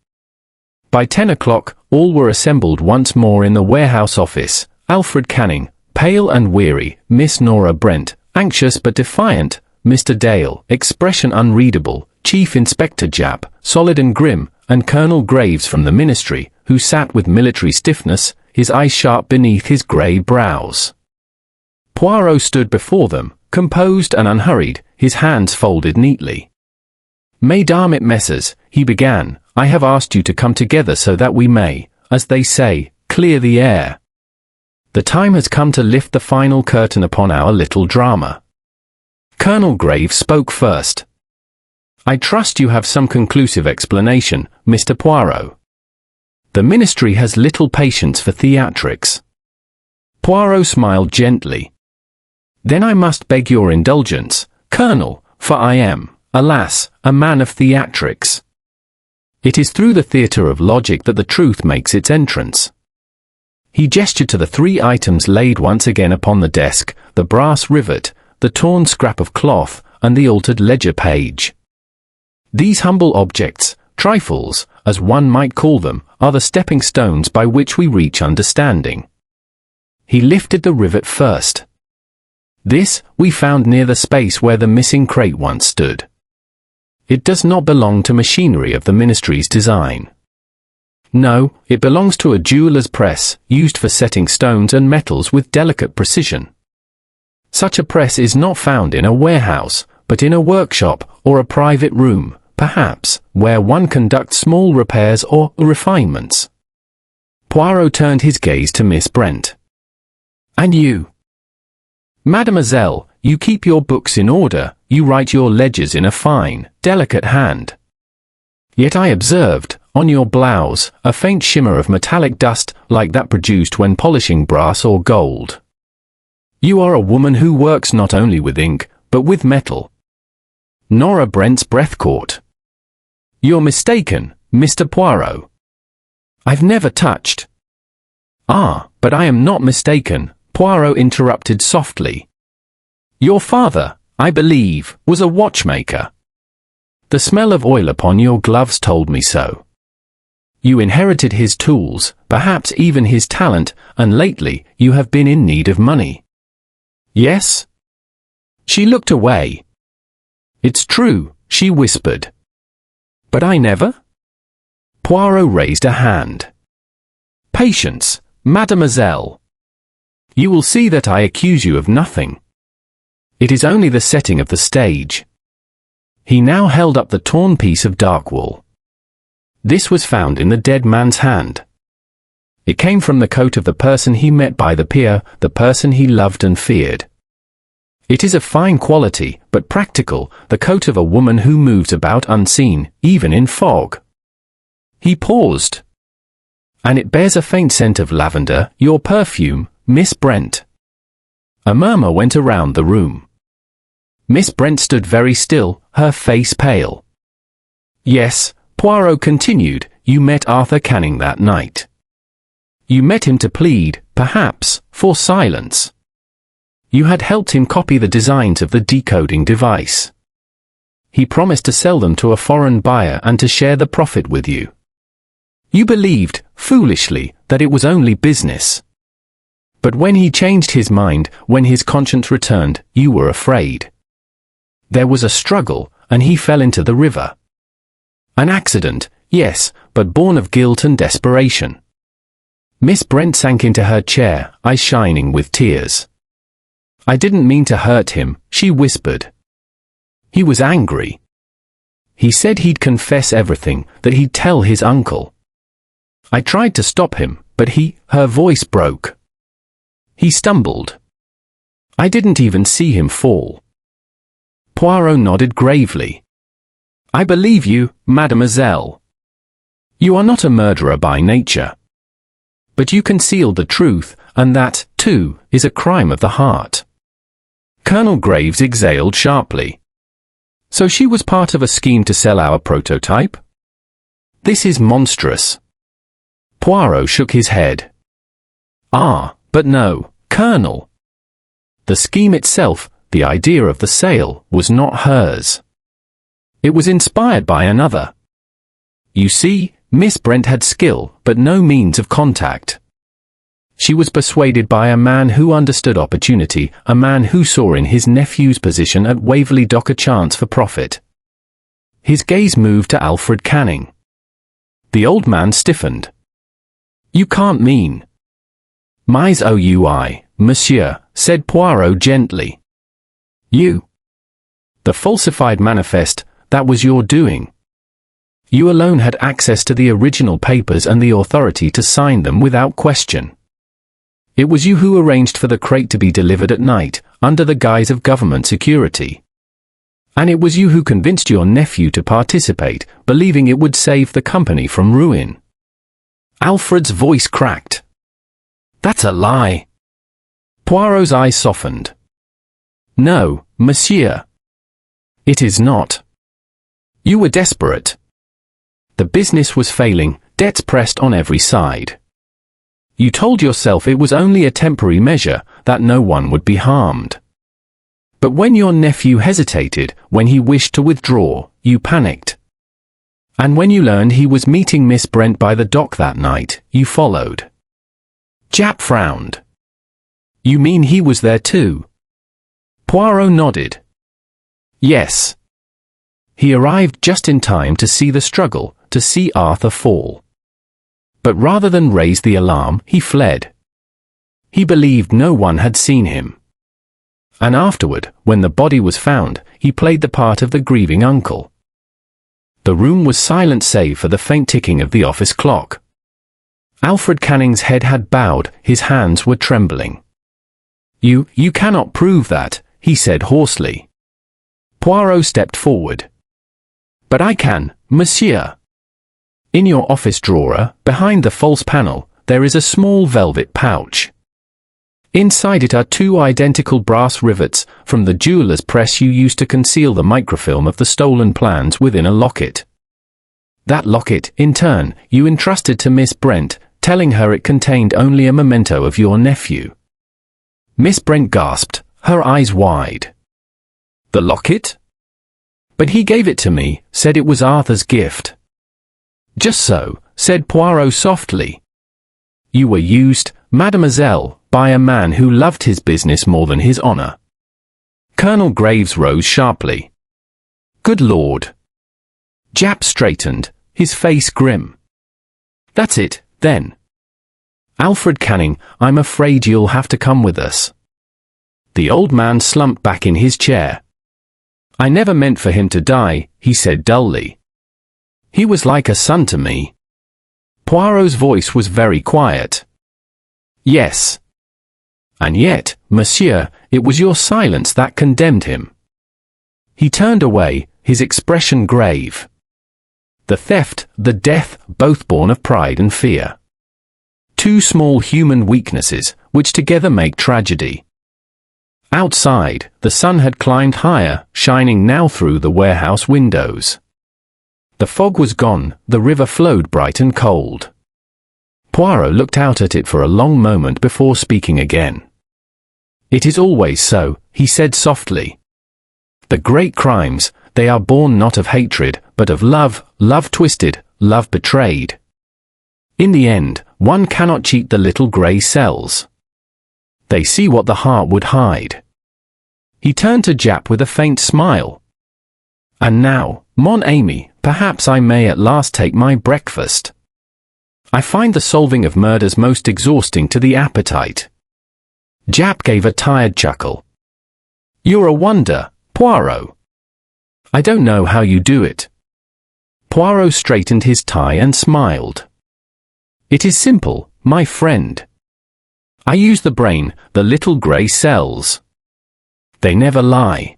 By 10 o'clock, all were assembled once more in the warehouse office, Alfred Canning, pale and weary, Miss Nora Brent, anxious but defiant, Mr. Dale, expression unreadable, Chief Inspector Japp, solid and grim, and Colonel Graves from the Ministry, who sat with military stiffness, his eyes sharp beneath his grey brows. Poirot stood before them, composed and unhurried, his hands folded neatly. Mesdames et messieurs, he began, I have asked you to come together so that we may, as they say, clear the air. The time has come to lift the final curtain upon our little drama. Colonel Graves spoke first. I trust you have some conclusive explanation, Mr. Poirot. The Ministry has little patience for theatrics. Poirot smiled gently. Then I must beg your indulgence, Colonel, for I am, alas, a man of theatrics. It is through the theatre of logic that the truth makes its entrance. He gestured to the three items laid once again upon the desk, the brass rivet, the torn scrap of cloth, and the altered ledger page. These humble objects, trifles, as one might call them, are the stepping stones by which we reach understanding. He lifted the rivet first. This, we found near the space where the missing crate once stood. It does not belong to machinery of the ministry's design. No, it belongs to a jeweller's press, used for setting stones and metals with delicate precision. Such a press is not found in a warehouse, but in a workshop or a private room, perhaps, where one conducts small repairs or refinements. Poirot turned his gaze to Miss Brent. And you? Mademoiselle, you keep your books in order, you write your ledgers in a fine, delicate hand. Yet I observed, on your blouse, a faint shimmer of metallic dust like that produced when polishing brass or gold. You are a woman who works not only with ink, but with metal. Nora Brent's breath caught. You're mistaken, Mr. Poirot. I've never touched. Ah, but I am not mistaken, Poirot interrupted softly. Your father, I believe, was a watchmaker. The smell of oil upon your gloves told me so. You inherited his tools, perhaps even his talent, and lately you have been in need of money. Yes? She looked away. It's true, she whispered. But I never? Poirot raised a hand. Patience, mademoiselle. You will see that I accuse you of nothing. It is only the setting of the stage. He now held up the torn piece of dark wool. This was found in the dead man's hand. It came from the coat of the person he met by the pier, the person he loved and feared. It is of fine quality, but practical, the coat of a woman who moves about unseen, even in fog. He paused. And it bears a faint scent of lavender, your perfume, Miss Brent. A murmur went around the room. Miss Brent stood very still, her face pale. Yes, Poirot continued, you met Arthur Canning that night. You met him to plead, perhaps, for silence. You had helped him copy the designs of the decoding device. He promised to sell them to a foreign buyer and to share the profit with you. You believed, foolishly, that it was only business. But when he changed his mind, when his conscience returned, you were afraid. There was a struggle, and he fell into the river. An accident, yes, but born of guilt and desperation. Miss Brent sank into her chair, eyes shining with tears. I didn't mean to hurt him, she whispered. He was angry. He said he'd confess everything, that he'd tell his uncle. I tried to stop him, but her voice broke. He stumbled. I didn't even see him fall. Poirot nodded gravely. I believe you, mademoiselle. You are not a murderer by nature. But you concealed the truth, and that, too, is a crime of the heart. Colonel Graves exhaled sharply. So she was part of a scheme to sell our prototype? This is monstrous. Poirot shook his head. Ah, but no, Colonel. The scheme itself, the idea of the sale, was not hers. It was inspired by another. You see, Miss Brent had skill, but no means of contact. She was persuaded by a man who understood opportunity, a man who saw in his nephew's position at Waverly Dock a chance for profit. His gaze moved to Alfred Canning. The old man stiffened. You can't mean. Mais oui, monsieur, said Poirot gently. You. The falsified manifest, that was your doing. You alone had access to the original papers and the authority to sign them without question. It was you who arranged for the crate to be delivered at night, under the guise of government security. And it was you who convinced your nephew to participate, believing it would save the company from ruin. Alfred's voice cracked. That's a lie. Poirot's eyes softened. No, monsieur. It is not. You were desperate. The business was failing, debts pressed on every side. You told yourself it was only a temporary measure, that no one would be harmed. But when your nephew hesitated, when he wished to withdraw, you panicked. And when you learned he was meeting Miss Brent by the dock that night, you followed. Japp frowned. You mean he was there too? Poirot nodded. Yes. He arrived just in time to see the struggle, to see Arthur fall. But rather than raise the alarm, he fled. He believed no one had seen him. And afterward, when the body was found, he played the part of the grieving uncle. The room was silent save for the faint ticking of the office clock. Alfred Canning's head had bowed, his hands were trembling. You cannot prove that," he said hoarsely. Poirot stepped forward. "But I can, monsieur. In your office drawer, behind the false panel, there is a small velvet pouch. Inside it are 2 identical brass rivets from the jeweller's press you used to conceal the microfilm of the stolen plans within a locket. That locket, in turn, you entrusted to Miss Brent, telling her it contained only a memento of your nephew." Miss Brent gasped, her eyes wide. "The locket?" "But he gave it to me, said it was Arthur's gift." "Just so," said Poirot softly. "You were used, mademoiselle, by a man who loved his business more than his honor." Colonel Graves rose sharply. "Good Lord." Japp straightened, his face grim. "That's it, then. Alfred Canning, I'm afraid you'll have to come with us." The old man slumped back in his chair. "I never meant for him to die," he said dully. "He was like a son to me." Poirot's voice was very quiet. "Yes. And yet, monsieur, it was your silence that condemned him." He turned away, his expression grave. The theft, the death, both born of pride and fear. 2 small human weaknesses, which together make tragedy. Outside, the sun had climbed higher, shining now through the warehouse windows. The fog was gone, the river flowed bright and cold. Poirot looked out at it for a long moment before speaking again. "It is always so," he said softly. "The great crimes, they are born not of hatred, but of love, love twisted, love betrayed. In the end, one cannot cheat the little grey cells. They see what the heart would hide." He turned to Japp with a faint smile. "And now, mon ami, perhaps I may at last take my breakfast. I find the solving of murders most exhausting to the appetite." Japp gave a tired chuckle. "You're a wonder, Poirot. I don't know how you do it." Poirot straightened his tie and smiled. "It is simple, my friend. I use the brain, the little grey cells. They never lie.